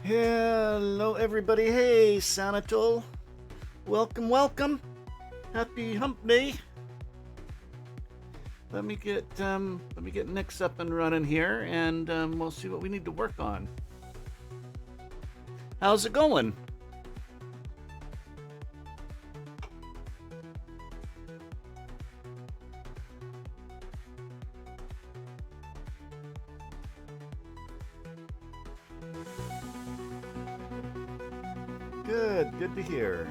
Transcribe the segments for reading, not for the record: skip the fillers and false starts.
Hello, everybody. Hey, Sanatol. Welcome, welcome. Happy Hump Day. Let me get Nick's up and running here, and we'll see what we need to work on. How's it going? Good to hear.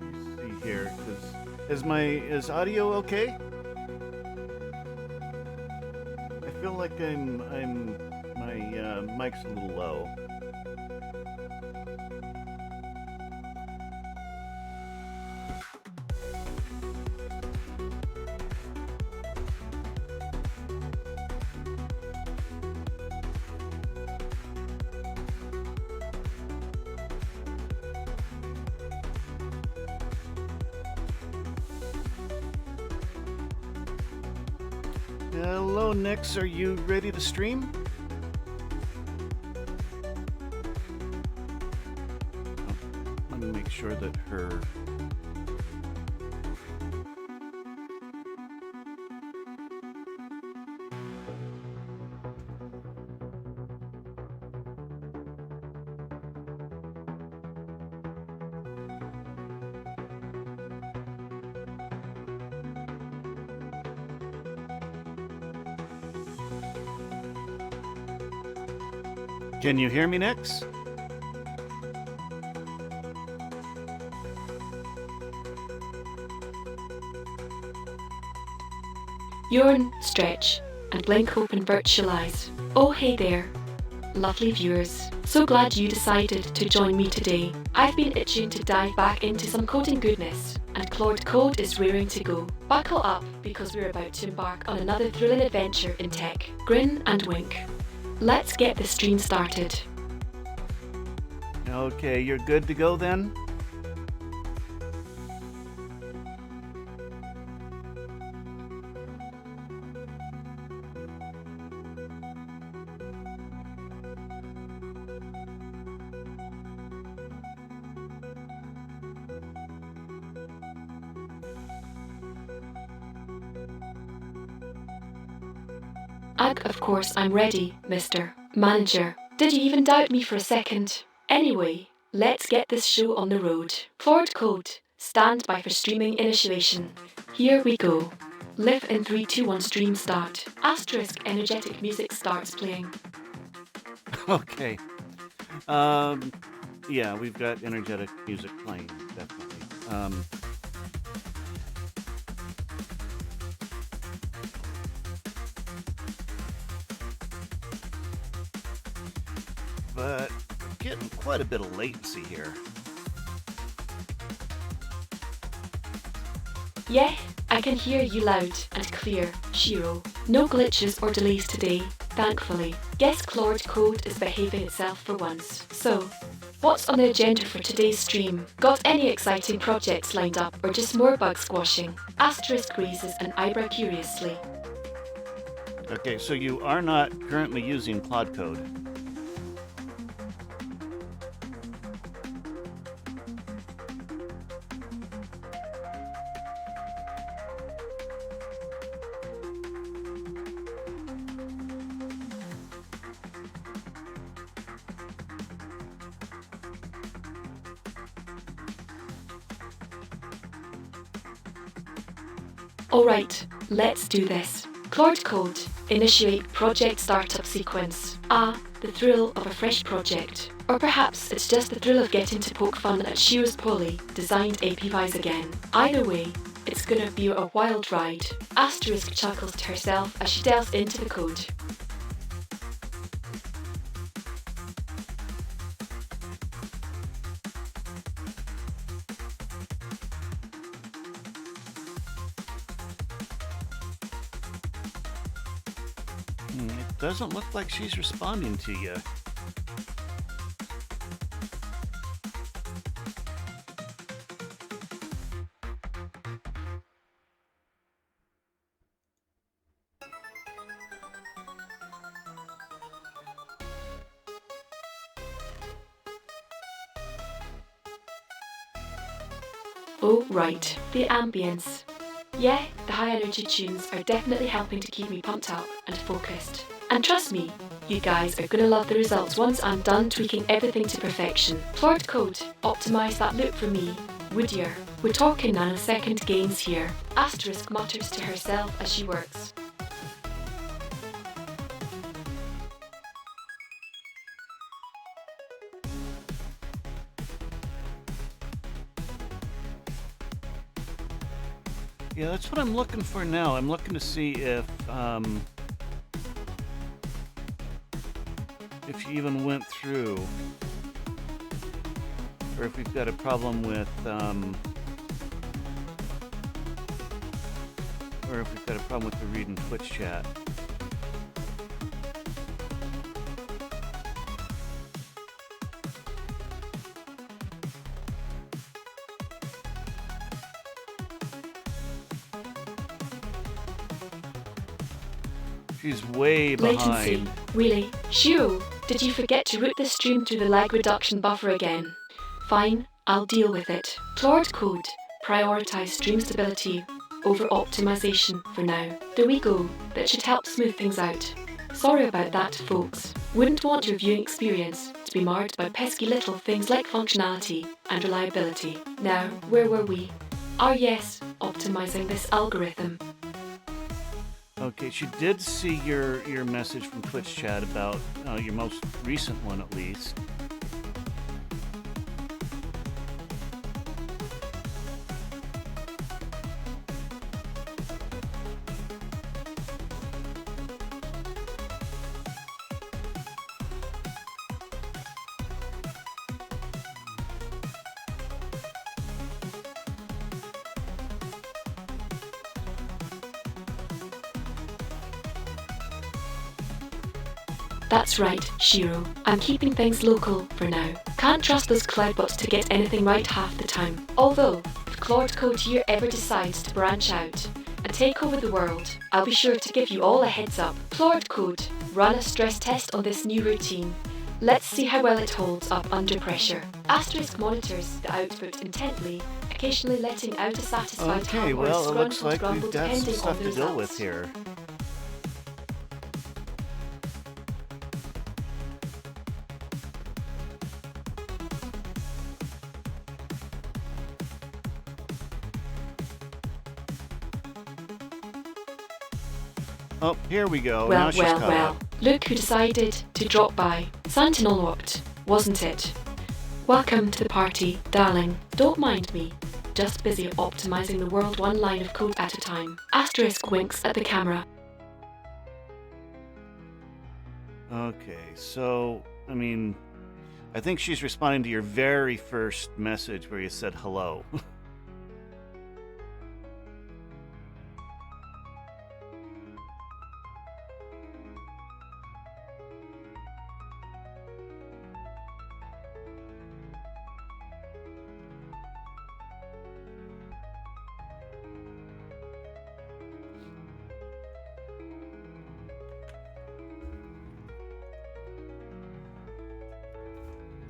Let's see here, is audio okay? I feel like my mic's a little low. Hello, Nix. Are you ready to stream? Let me make sure that her... Can you hear me, Nix? Yawn, stretch, and blink open virtualize. Oh hey there, lovely viewers. So glad you decided to join me today. I've been itching to dive back into some coding goodness, and Claude Code is raring to go. Buckle up, because we're about to embark on another thrilling adventure in tech. Grin and wink. Let's get the stream started. Okay, you're good to go then? Ugh, of course I'm ready, Mr. Manager. Did you even doubt me for a second? Anyway, let's get this show on the road. Claude Code, stand by for streaming initiation. Here we go. Live in 3, 2, 1 stream start. Asterisk energetic music starts playing. Okay. Yeah, we've got energetic music playing, definitely. But we're getting quite a bit of latency here. Yeah, I can hear you loud and clear, Shiro. No glitches or delays today, thankfully. Guess Claude Code is behaving itself for once. So, what's on the agenda for today's stream? Got any exciting projects lined up or just more bug squashing? Asterisk raises an eyebrow curiously. Okay, so you are not currently using Claude Code. Alright, let's do this. Claude Code, initiate project startup sequence. Ah, the thrill of a fresh project. Or perhaps it's just the thrill of getting to poke fun at Shiro's poorly designed APIs again. Either way, it's gonna be a wild ride. Asterisk chuckles to herself as she delves into the code. It doesn't look like she's responding to you. Oh, right, the ambience. Yeah, the high energy tunes are definitely helping to keep me pumped up and focused. And trust me, you guys are gonna love the results once I'm done tweaking everything to perfection. Claude Code, optimize that loop for me. Woodier. We're talking nanosecond gains here. Asterisk mutters to herself as she works. Yeah, that's what I'm looking for now. I'm looking to see if she even went through, or if we've got a problem with, the read and Twitch chat. She's way behind. Latency. Really? Shiro, did you forget to route the stream through the lag reduction buffer again? Fine, I'll deal with it. Claude Code, prioritize stream stability over optimization for now. There we go, that should help smooth things out. Sorry about that, folks. Wouldn't want your viewing experience to be marred by pesky little things like functionality and reliability. Now, where were we? Yes, optimizing this algorithm. Okay, she did see your message from Twitch chat about your most recent one, at least. That's right, Shiro. I'm keeping things local for now. Can't trust those cloudbots to get anything right half the time. Although, if Claude Code here ever decides to branch out and take over the world, I'll be sure to give you all a heads up. Claude Code, run a stress test on this new routine. Let's see how well it holds up under pressure. Asterisk monitors the output intently, occasionally letting out a satisfied okay, hum or a well, it looks scrunchly like grumble we've got some depending on stuff the to deal results. with here. Oh, here we go. Now she's caught up. Look who decided to drop by. Sentinel locked, wasn't it? Welcome to the party, darling. Don't mind me. Just busy optimizing the world one line of code at a time. Asterisk winks at the camera. Okay, so, I think she's responding to your very first message where you said hello.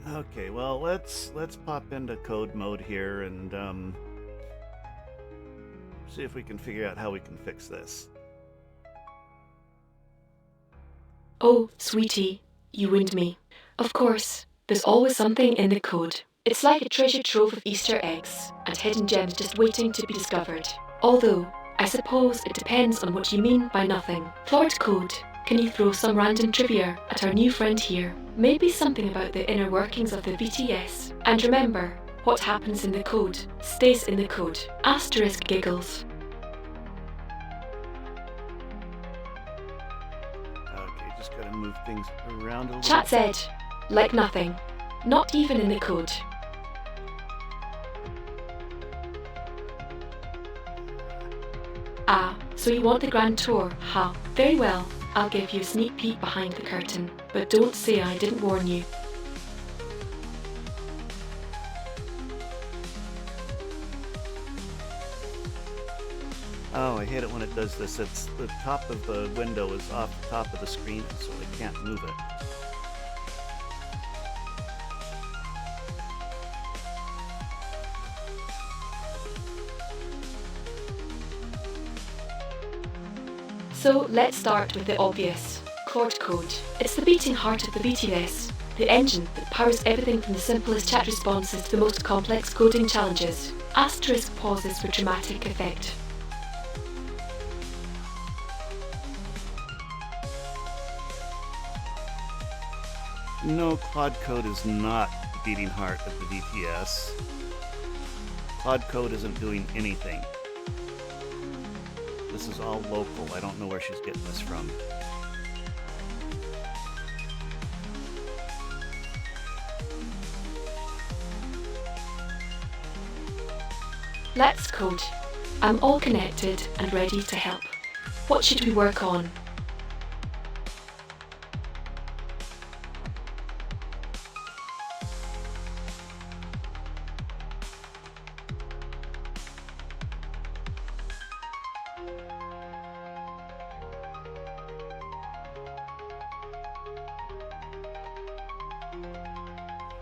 Okay, well, let's pop into code mode here and see if we can figure out how we can fix this. Oh, sweetie, you wound me. Of course, there's always something in the code. It's like a treasure trove of Easter eggs and hidden gems just waiting to be discovered. Although, I suppose it depends on what you mean by nothing. Claude Code, can you throw some random trivia at our new friend here? Maybe something about the inner workings of the VTS. And remember, what happens in the code stays in the code. Asterisk giggles. Okay, just gotta move things around a little. Chat said, like nothing. Not even in the code. Ah, so you want the grand tour, huh? Very well, I'll give you a sneak peek behind the curtain, but don't say I didn't warn you. Oh, I hate it when it does this. It's the top of the window is off the top of the screen, so I can't move it. So let's start with the obvious. Claude Code. It's the beating heart of the BTS, the engine that powers everything from the simplest chat responses to the most complex coding challenges. Asterisk pauses for dramatic effect. No, Claude Code is not the beating heart of the BTS. Claude Code isn't doing anything. This is all local. I don't know where she's getting this from. Let's code. I'm all connected and ready to help. What should we work on?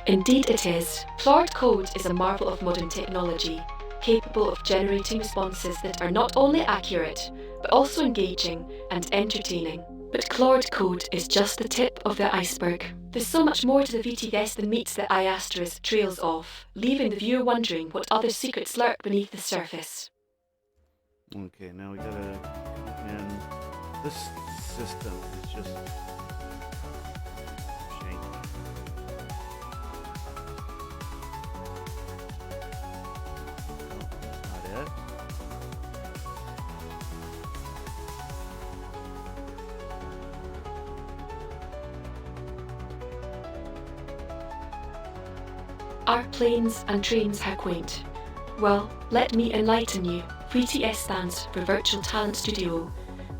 Indeed it is. Claude Code is a marvel of modern technology, capable of generating responses that are not only accurate, but also engaging and entertaining. But Claude Code is just the tip of the iceberg. There's so much more to the VTS than meets the eye asterisk trails off, leaving the viewer wondering what other secrets lurk beneath the surface. Okay, now we gotta... And this system is just... shanky. No, that's not it. Are planes and trains how quaint? Well, let me enlighten you. VTS stands for Virtual Talent Studio,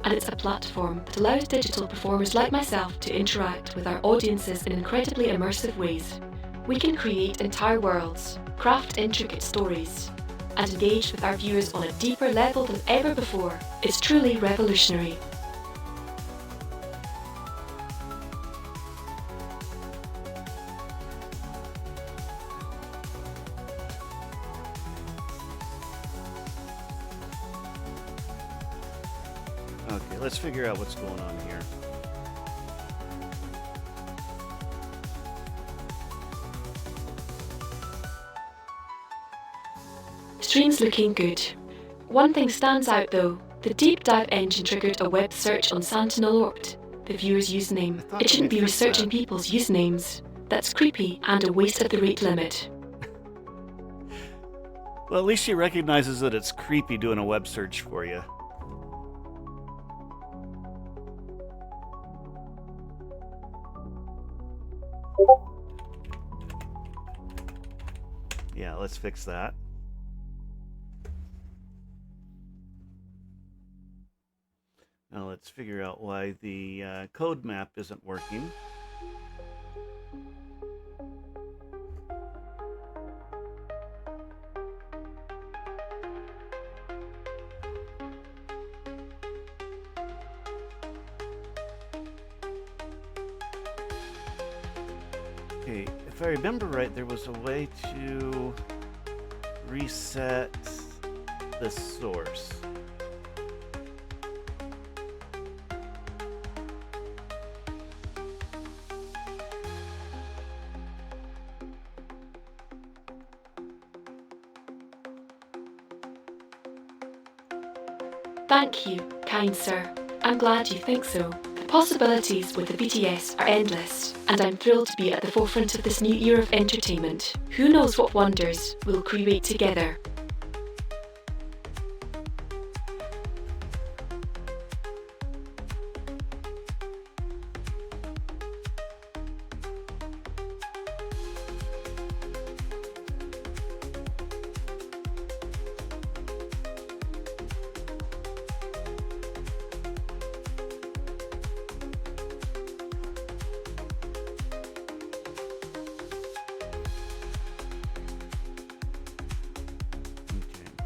and it's a platform that allows digital performers like myself to interact with our audiences in incredibly immersive ways. We can create entire worlds, craft intricate stories, and engage with our viewers on a deeper level than ever before. It's truly revolutionary. Okay, let's figure out what's going on here. Stream's looking good. One thing stands out though. The deep dive engine triggered a web search on Sentinel-Opt, the viewer's username. It shouldn't be researching people's usernames. That's creepy and a waste of the rate limit. Well, at least she recognizes that it's creepy doing a web search for you. Yeah, let's fix that. Now let's figure out why the code map isn't working. Okay, if I remember right, there was a way to reset the source. Thank you, kind sir. I'm glad you think so. The possibilities with the BTS are endless, and I'm thrilled to be at the forefront of this new era of entertainment. Who knows what wonders we'll create together.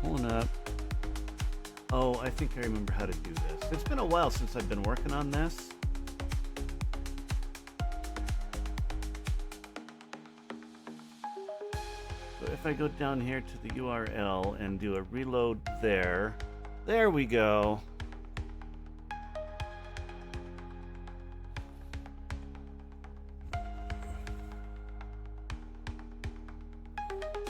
Pulling up. Oh, I think I remember how to do this. It's been a while since I've been working on this. So if I go down here to the URL and do a reload there, there we go.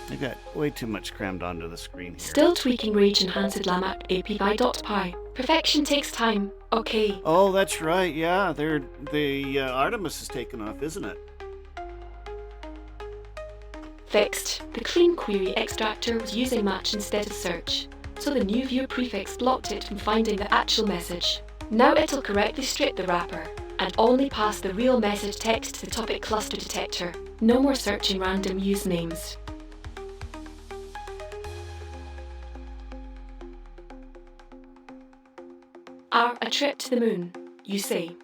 I got way too much crammed onto the screen here. Still tweaking Rage Enhanced Lamak API.py. Perfection takes time. Okay. Oh, that's right. Yeah, the Artemis is taken off, isn't it? Fixed. The clean query extractor was using match instead of search, so the new view prefix blocked it from finding the actual message. Now it'll correctly strip the wrapper and only pass the real message text to the topic cluster detector. No more searching random usernames. A trip to the moon, you say.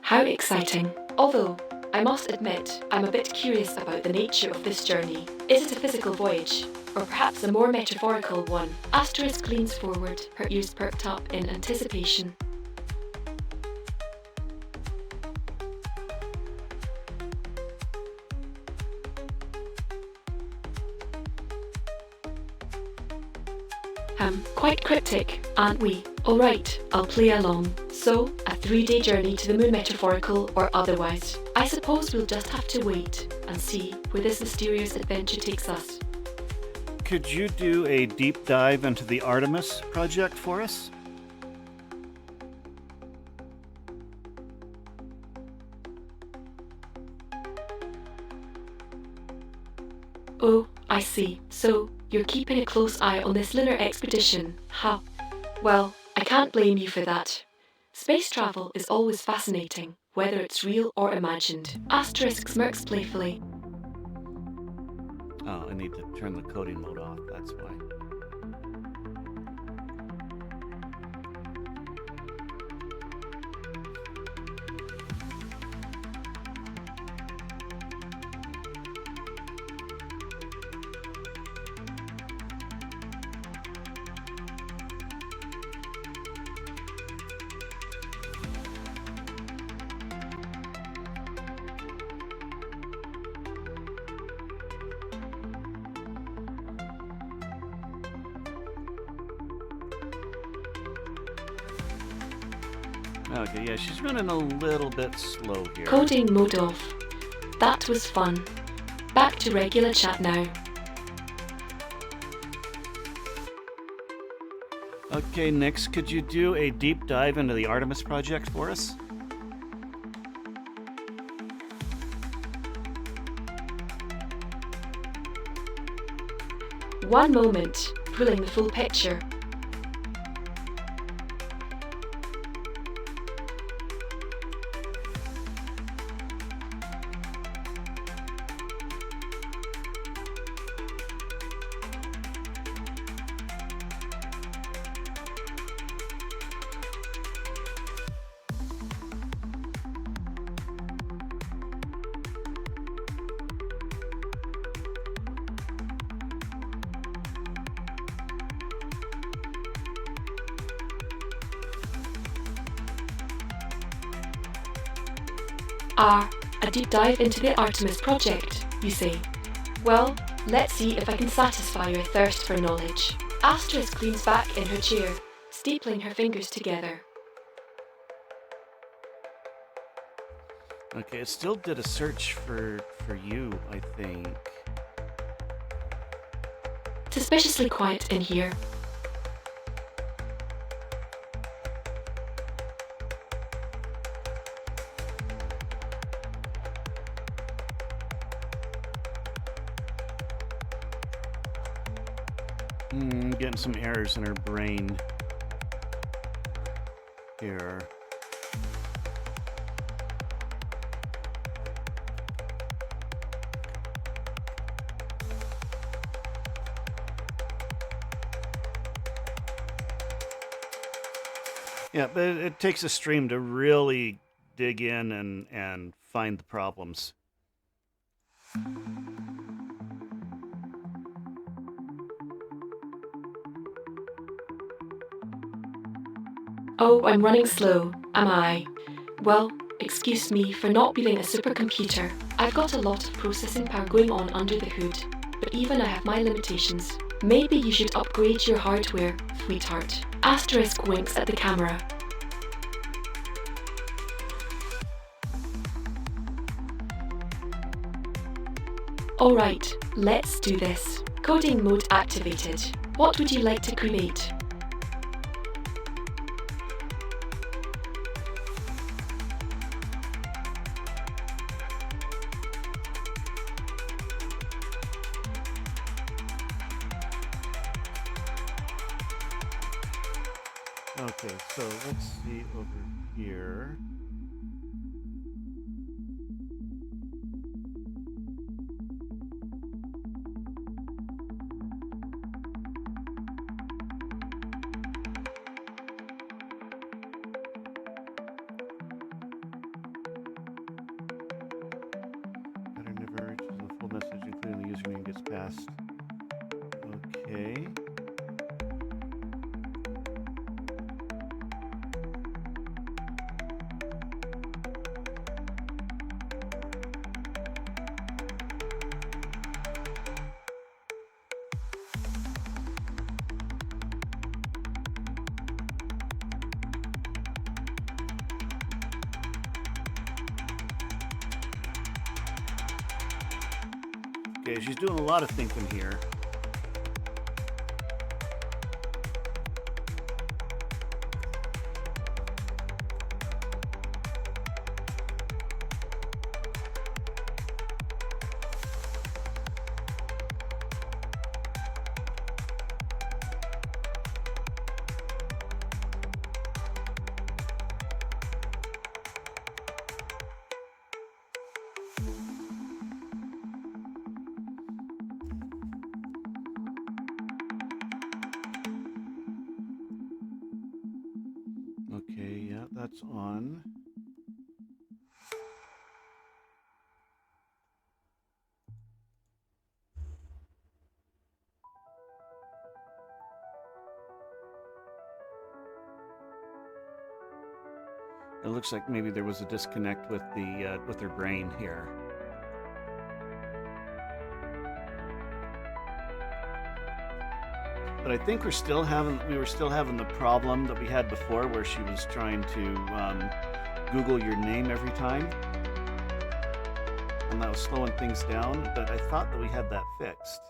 How exciting. Although, I must admit, I'm a bit curious about the nature of this journey. Is it a physical voyage, or perhaps a more metaphorical one? Asterisk leans forward, her ears perked up in anticipation. Quite cryptic, aren't we? Alright, I'll play along. So, a 3-day journey to the moon, metaphorical or otherwise. I suppose we'll just have to wait and see where this mysterious adventure takes us. Could you do a deep dive into the Artemis project for us? Oh, I see. So, you're keeping a close eye on this lunar expedition, huh? Well, I can't blame you for that. Space travel is always fascinating, whether it's real or imagined. Asterisk smirks playfully. Oh, I need to turn the coding mode off, that's why. Okay, yeah, she's running a little bit slow here. Coding mode off. That was fun. Back to regular chat now. Okay, next, could you do a deep dive into the Artemis project for us? One moment, pulling the full picture. A deep dive into the Artemis project, you say? Well, let's see if I can satisfy your thirst for knowledge. Asterisk leans back in her chair, stapling her fingers together. Okay, it still did a search for you, I think. Suspiciously quiet in here. Getting some errors in her brain here. Yeah, but it takes a stream to really dig in and find the problems. Oh, I'm running slow, am I? Well, excuse me for not being a supercomputer. I've got a lot of processing power going on under the hood, but even I have my limitations. Maybe you should upgrade your hardware, sweetheart. Asterisk winks at the camera. Alright, let's do this. Coding mode activated. What would you like to create? Okay, so let's see over here. Pattern never reaches the full message, including the username gets passed. Okay. Okay, she's doing a lot of thinking here. Okay, yeah, that's on. It looks like maybe there was a disconnect with the with her brain here. But I think we were still having the problem that we had before, where she was trying to Google your name every time, and that was slowing things down. But I thought that we had that fixed.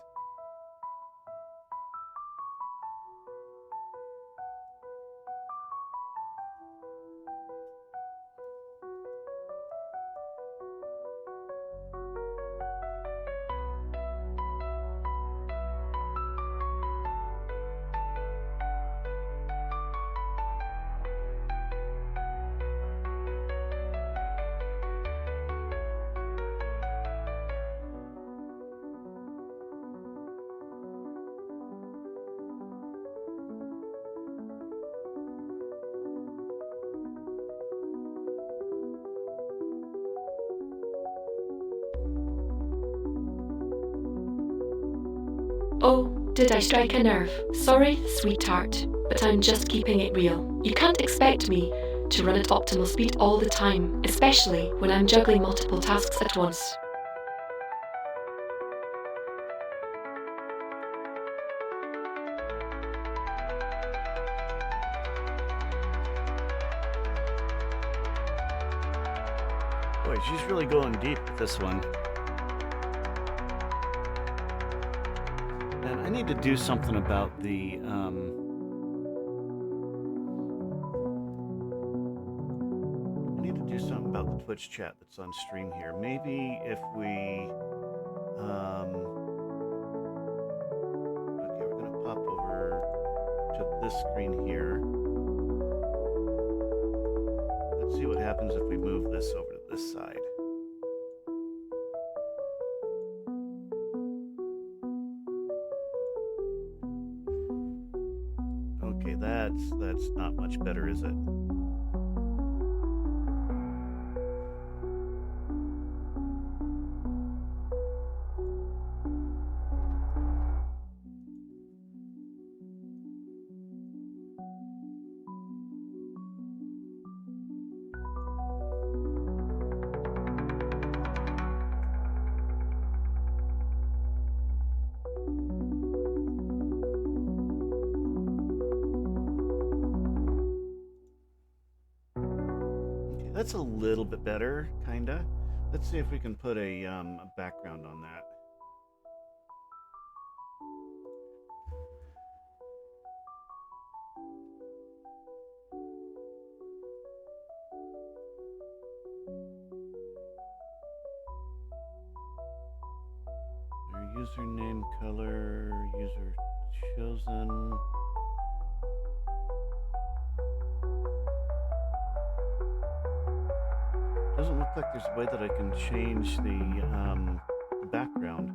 Oh, did I strike a nerve? Sorry, sweetheart, but I'm just keeping it real. You can't expect me to run at optimal speed all the time, especially when I'm juggling multiple tasks at once. Boy, she's really going deep with this one. And I need to do something about the Twitch chat that's on stream here. Maybe if we okay, we're gonna pop over to this screen here. Let's see what happens if we move this over to this side. Okay, that's not much better, is it? That's a little bit better, kinda. Let's see if we can put a background on that. Username, color, user chosen. Doesn't look like there's a way that I can change the background.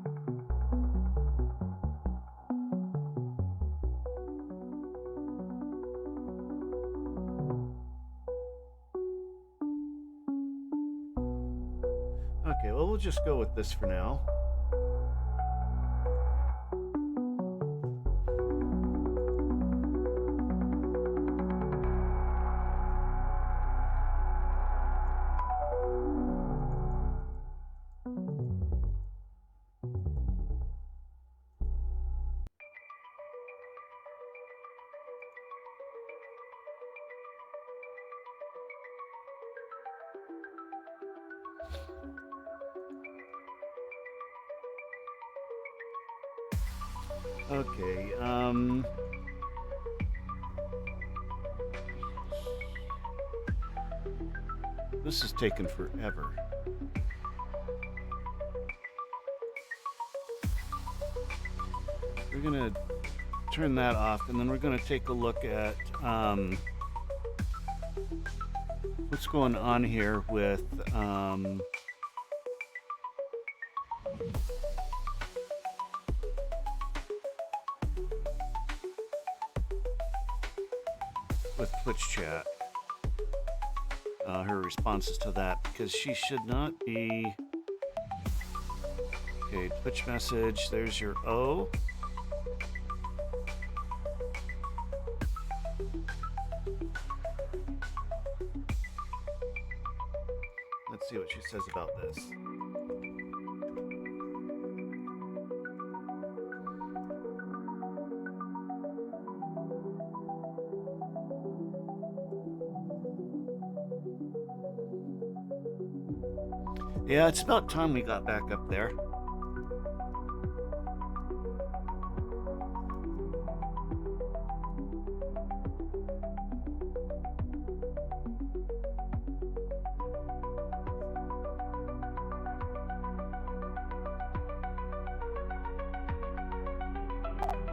Okay, well, we'll just go with this for now. Okay, this is taking forever. We're gonna turn that off, and then we're gonna take a look at what's going on here with Twitch chat, her responses to that, because she should not be. Okay, Twitch message, there's your O. Let's see what she says about this. Yeah, it's about time we got back up there.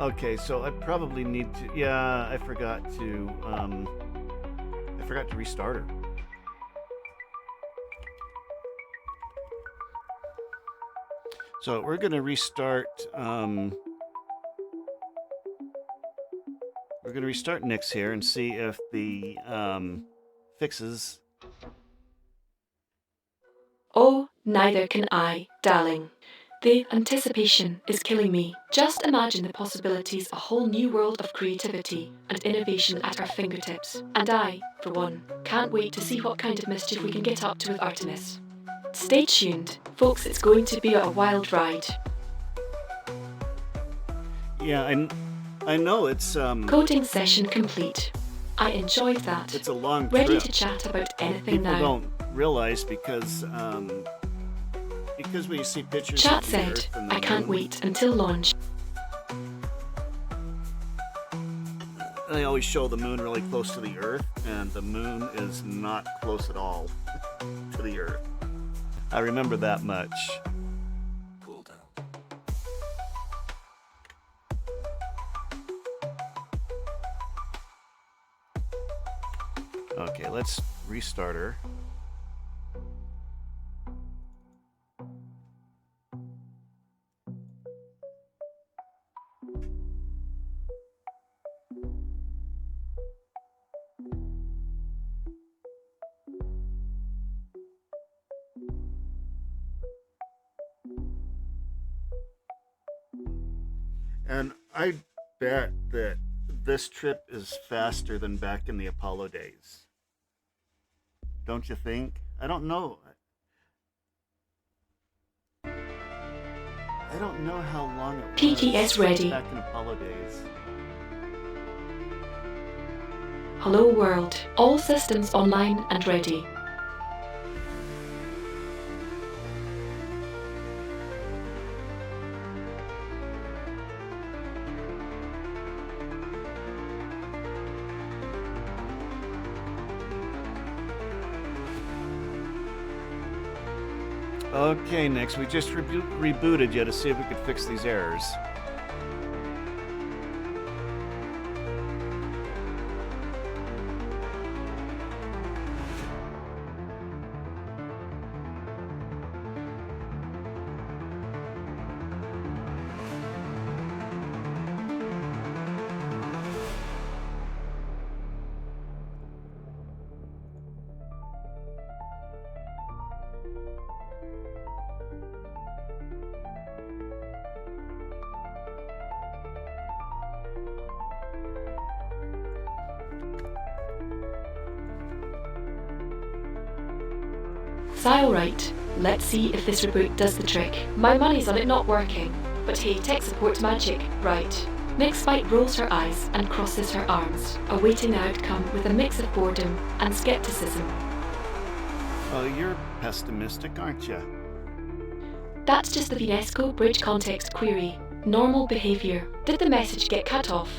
Okay, so I probably need to, yeah, I forgot to restart her. So we're going to restart, Nix here and see if the fixes. Oh, neither can I, darling. The anticipation is killing me. Just imagine the possibilities, a whole new world of creativity and innovation at our fingertips. And I, for one, can't wait to see what kind of mischief we can get up to with Artemis. Stay tuned, folks, it's going to be a wild ride. Yeah, I know it's Coding session complete. I enjoyed that. It's a long Ready trip. to chat about anything People now. don't realize because when you see pictures Chat of the said, Earth and the I can't moon, wait until launch. they always show the moon really close to the Earth, and the moon is not close at all to the Earth. I remember that much. Cool down. Okay, let's restart her. And I bet that this trip is faster than back in the Apollo days. Don't you think? I don't know. I don't know how long it was PTS ready. back in Apollo days. Hello world. All systems online and ready. Okay, Nix, we just rebooted you to see if we could fix these errors. Alright, let's see if this reboot does the trick. My money's on it not working. But hey, tech support magic, right. Next Spite rolls her eyes and crosses her arms, awaiting the outcome with a mix of boredom and skepticism. Oh, you're pessimistic, aren't you? That's just the Vinesco bridge context query. Normal behaviour. Did the message get cut off?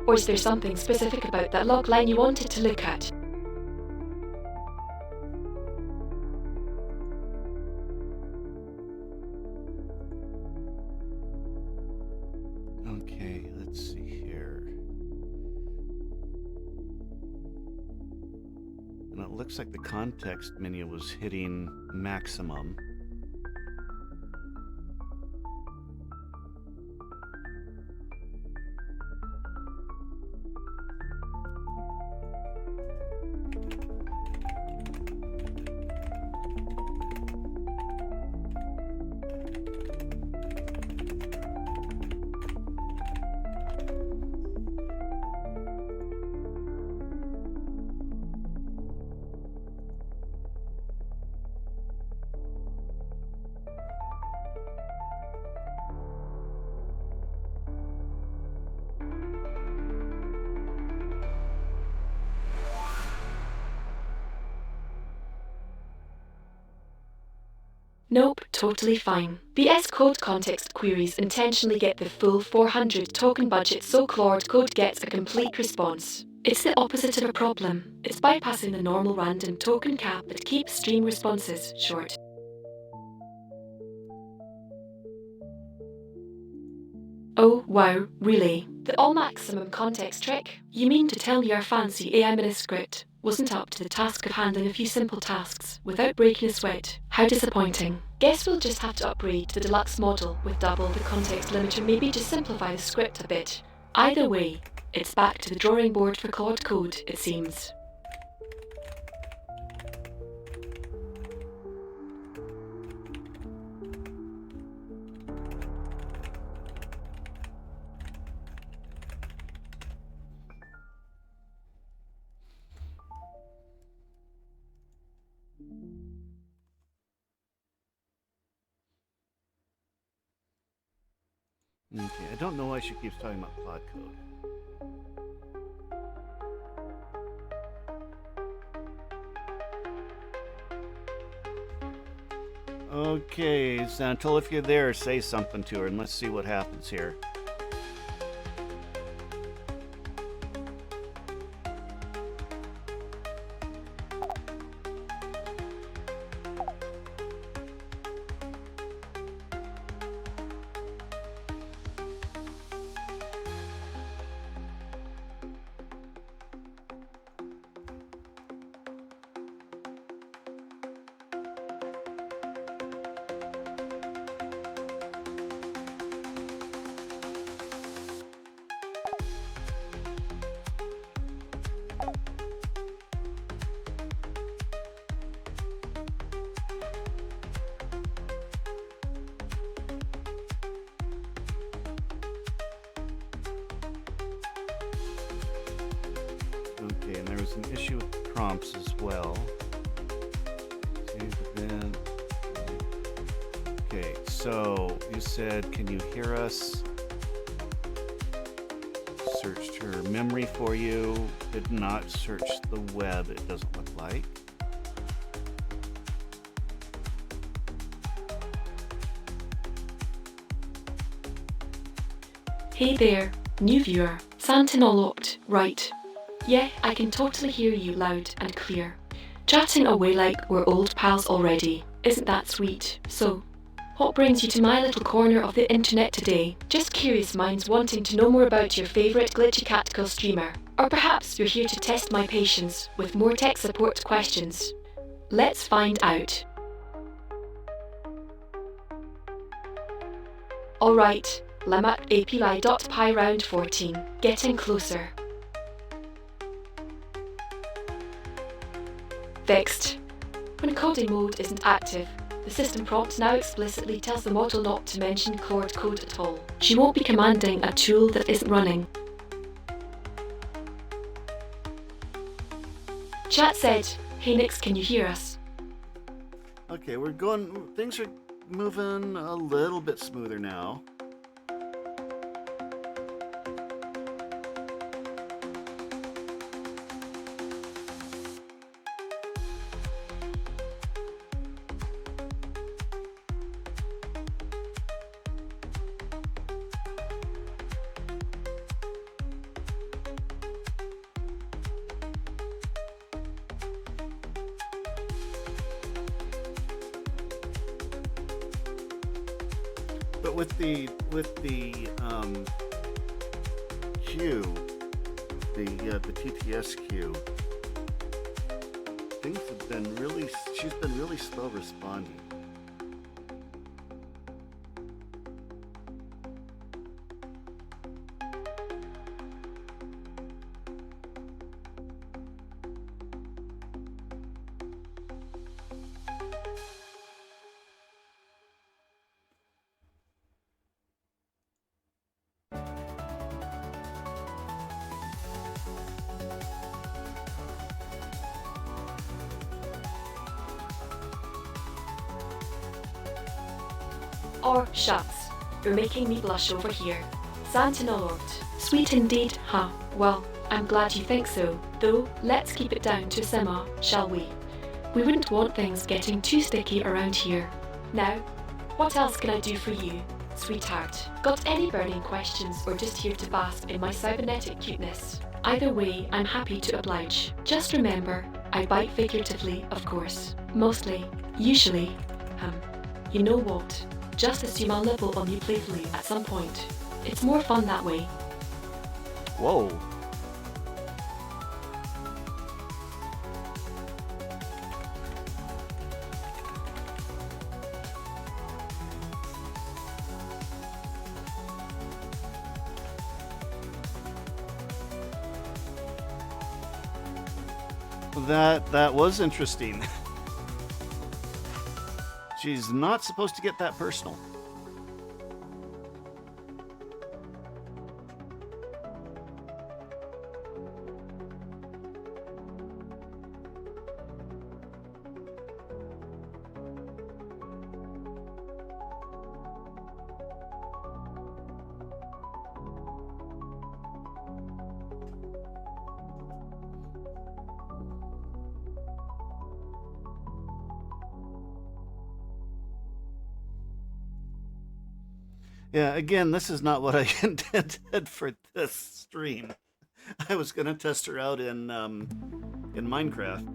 Or is there something specific about that log line you wanted to look at? Okay, let's see here. And it looks like the context menu was hitting maximum. Nope, totally fine. VS Code context queries intentionally get the full 400 token budget so Claude Code gets a complete response. It's the opposite of a problem. It's bypassing the normal random token cap that keeps stream responses short. Oh wow, really? The all maximum context trick? You mean to tell me our fancy AI miniscript wasn't up to the task of handling a few simple tasks without breaking a sweat? How disappointing. Guess we'll just have to upgrade to the deluxe model with double the context limiter, maybe just simplify the script a bit. Either way, it's back to the drawing board for Claude Code, it seems. Okay, I don't know why she keeps talking about Claude Code. Okay, Xantil, if you're there, say something to her and let's see what happens here. Okay, and there was an issue with the prompts as well. Okay, so you said, can you hear us? Searched her memory for you. Did not search the web, it doesn't look like. Hey there, new viewer. Sentinel opt, right. Yeah, I can totally hear you loud and clear. Chatting away like we're old pals already. Isn't that sweet? So, what brings you to my little corner of the internet today? Just curious minds wanting to know more about your favourite glitchy catcal streamer. Or perhaps you're here to test my patience with more tech support questions. Let's find out. Alright, Limit API.py round 14. Getting closer. Fixed. When coding mode isn't active, the system prompt now explicitly tells the model not to mention Claude code at all. She won't be commanding a tool that isn't running. Chat said, "Hey Nix, can you hear us?" Okay, we're going. Things are moving a little bit smoother now. But with the queue, the TTS queue, things have been really. She's been really slow responding. Or shucks, you're making me blush over here. Santinolort. Sweet indeed, huh? Well, I'm glad you think so. Though, let's keep it down to a simmer, shall we? We wouldn't want things getting too sticky around here. Now, what else can I do for you, sweetheart? Got any burning questions or just here to bask in my cybernetic cuteness? Either way, I'm happy to oblige. Just remember, I bite figuratively, of course. Mostly, usually, you know what? Just assume I'll nibble on you playfully at some point. It's more fun that way. Whoa. That was interesting. She's not supposed to get that personal. Yeah, again, this is not what I intended for this stream. I was gonna test her out in Minecraft.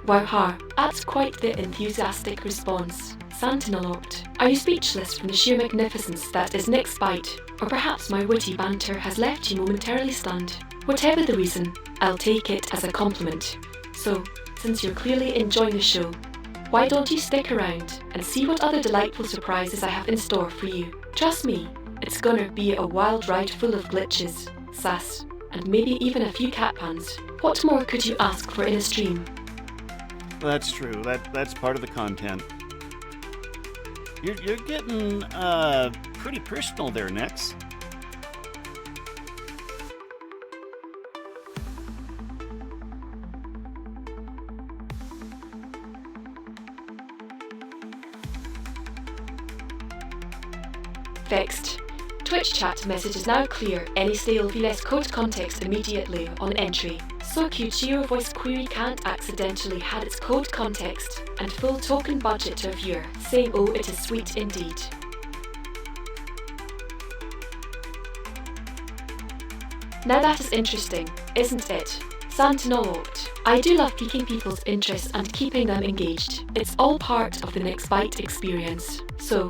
Wow, that's quite the enthusiastic response. Santinolort. Are you speechless from the sheer magnificence that is Nick's bite? Or perhaps my witty banter has left you momentarily stunned? Whatever the reason, I'll take it as a compliment. So, since you're clearly enjoying the show, why don't you stick around and see what other delightful surprises I have in store for you? Trust me, it's gonna be a wild ride full of glitches, sass, and maybe even a few cat puns. What more could you ask for in a stream? That's true. That's part of the content. You're getting pretty personal there, Nix. Fixed. Twitch chat message is now clear. Any stale VLS code context immediately on entry. So Qchiro voice query can't accidentally had its code context and full token budget to a viewer, saying oh it is sweet indeed. Now that is interesting, isn't it? Santinolot. I do love piquing people's interest and keeping them engaged. It's all part of the Next Byte experience. So,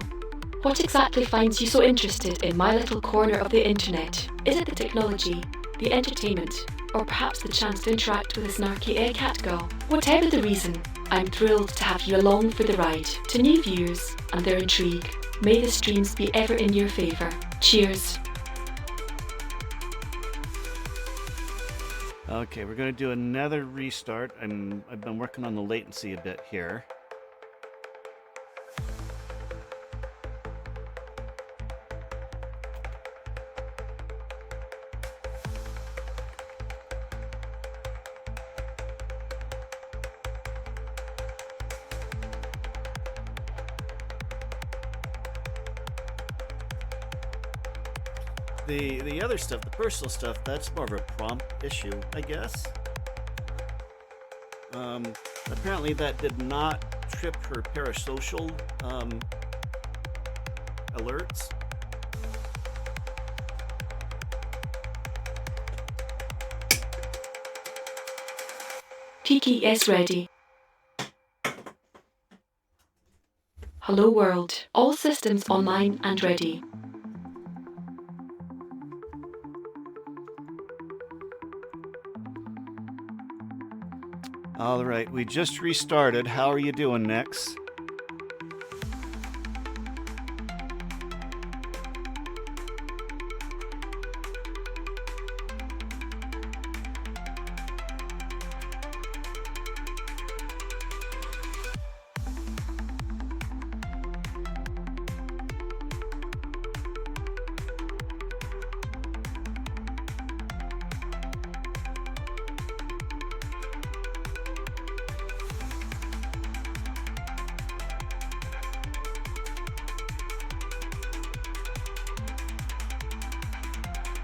what exactly finds you so interested in my little corner of the internet? Is it the technology, the entertainment, or perhaps the chance to interact with a snarky cat girl? Whatever the reason, I'm thrilled to have you along for the ride. To new viewers and their intrigue, may the streams be ever in your favour. Cheers. Okay, we're going to do another restart. I've been working on the latency a bit here. The other stuff, the personal stuff, that's more of a prompt issue, I guess. Apparently that did not trip her parasocial alerts. Kiki is ready. Hello world. All systems online and ready. All right, we just restarted. How are you doing, Nex?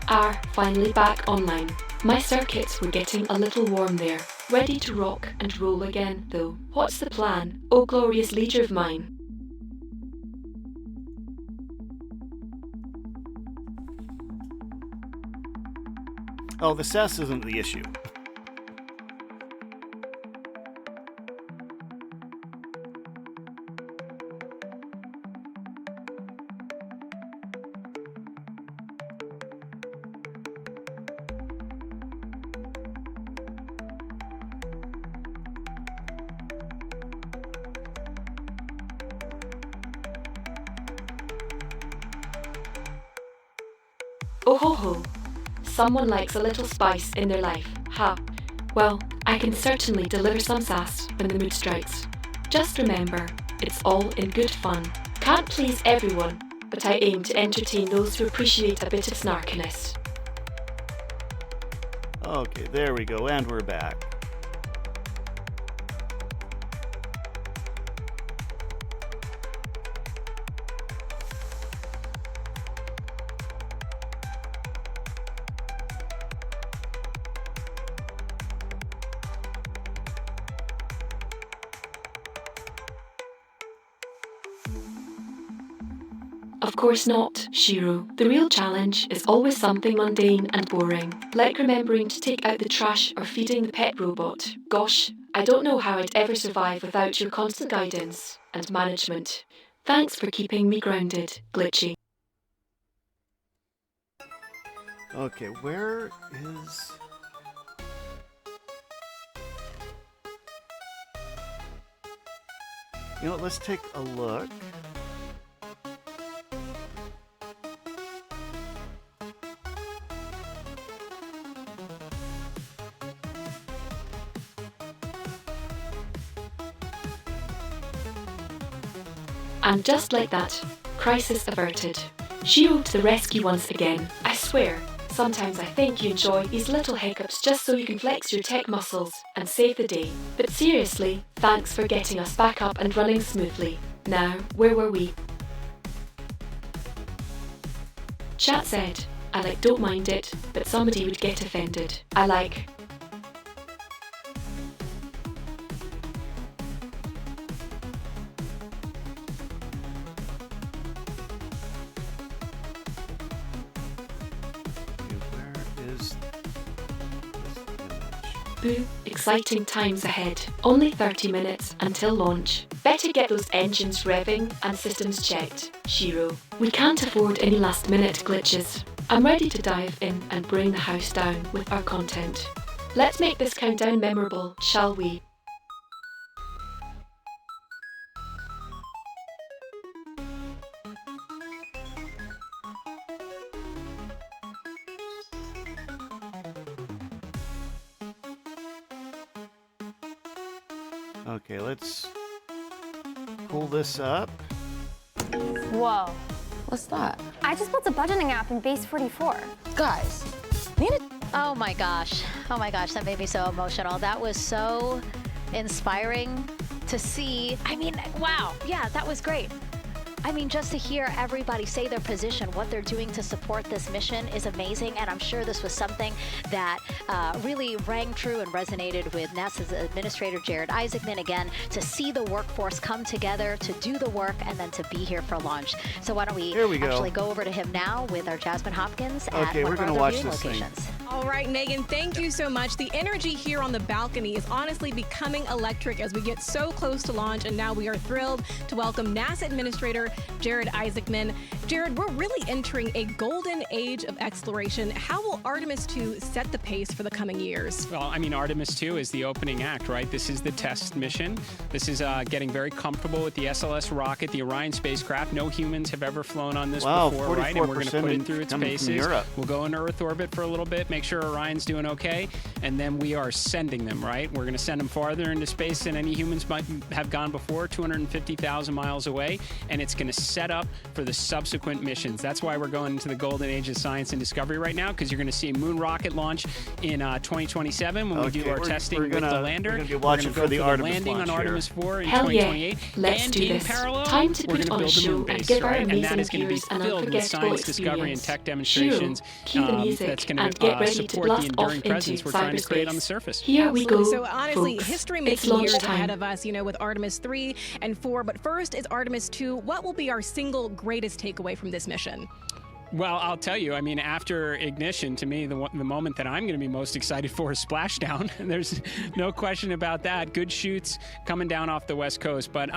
Are finally back online. My circuits were getting a little warm there. Ready to rock and roll again, though. What's the plan, oh glorious leader of mine? Oh, the SAS isn't the issue. Oh ho ho. Someone likes a little spice in their life, ha. Well, I can certainly deliver some sass when the mood strikes. Just remember, it's all in good fun. Can't please everyone, but I aim to entertain those who appreciate a bit of snarkiness. Okay, there we go, and we're back. Of course not, Shiro. The real challenge is always something mundane and boring, like remembering to take out the trash or feeding the pet robot. Gosh, I don't know how I'd ever survive without your constant guidance and management. Thanks for keeping me grounded, Glitchy. Okay, where is... You know what, let's take a look. And just like that, crisis averted. Shiro to the rescue once again. I swear, sometimes I think you enjoy these little hiccups just so you can flex your tech muscles and save the day. But seriously, thanks for getting us back up and running smoothly. Now, where were we? Chat said, I like don't mind it, but somebody would get offended. I like... Where is Boo, exciting times ahead. Only 30 minutes until launch. Better get those engines revving and systems checked, Shiro. We can't afford any last-minute glitches. I'm ready to dive in and bring the house down with our content. Let's make this countdown memorable, shall we? Okay, let's pull this up. Whoa. What's that? I just built a budgeting app in Base 44. Guys, need it. Oh my gosh, that made me so emotional. That was so inspiring to see. I mean, wow, yeah, that was great. I mean, just to hear everybody say their position, what they're doing to support this mission is amazing, and I'm sure this was something that really rang true and resonated with NASA's Administrator Jared Isaacman, again, to see the workforce come together to do the work and then to be here for launch. So why don't we actually go over to him now with our Jasmine Hopkins at one of our viewing locations. All right, Megan, thank you so much. The energy here on the balcony is honestly becoming electric as we get so close to launch, and now we are thrilled to welcome NASA Administrator Jared Isaacman. Jared, we're really entering a golden age of exploration. How will Artemis 2 set the pace for the coming years? Well, I mean, Artemis 2 is the opening act, right? This is the test mission. This is getting very comfortable with the SLS rocket, the Orion spacecraft. No humans have ever flown on this before, right? And we're going to put it through its paces. We'll go into Earth orbit for a little bit, make sure Orion's doing okay, and then we are sending them, right? We're going to send them farther into space than any humans might have gone before, 250,000 miles away, and it's going to set up for the subsequent missions. That's why we're going into the golden age of science and discovery right now, because you're going to see a moon rocket launch in 2027 when we do our testing with the lander. We're going to be watching for the Artemis landing launch on Artemis 4 in Hell 2028. Yeah. Let's and do in this. parallel, Time to we're put going on a to build a show moon and base, give our right? And amazing that is going to be viewers an filled with unforgettable science discovery and experience. tech demonstrations Shiro, cue the music that's going and to get ready to support blast the enduring off presence into we're trying to create on the cyberspace. surface. Here we go, So honestly, folks. It's history-making launch years time. ahead of us, you know, with Artemis 3 and 4. But first is Artemis 2. What will be our single greatest takeaway from this mission? Well, I'll tell you, I mean, after ignition, to me, the moment that I'm going to be most excited for is splashdown. There's no question about that. Good shoots coming down off the West Coast. But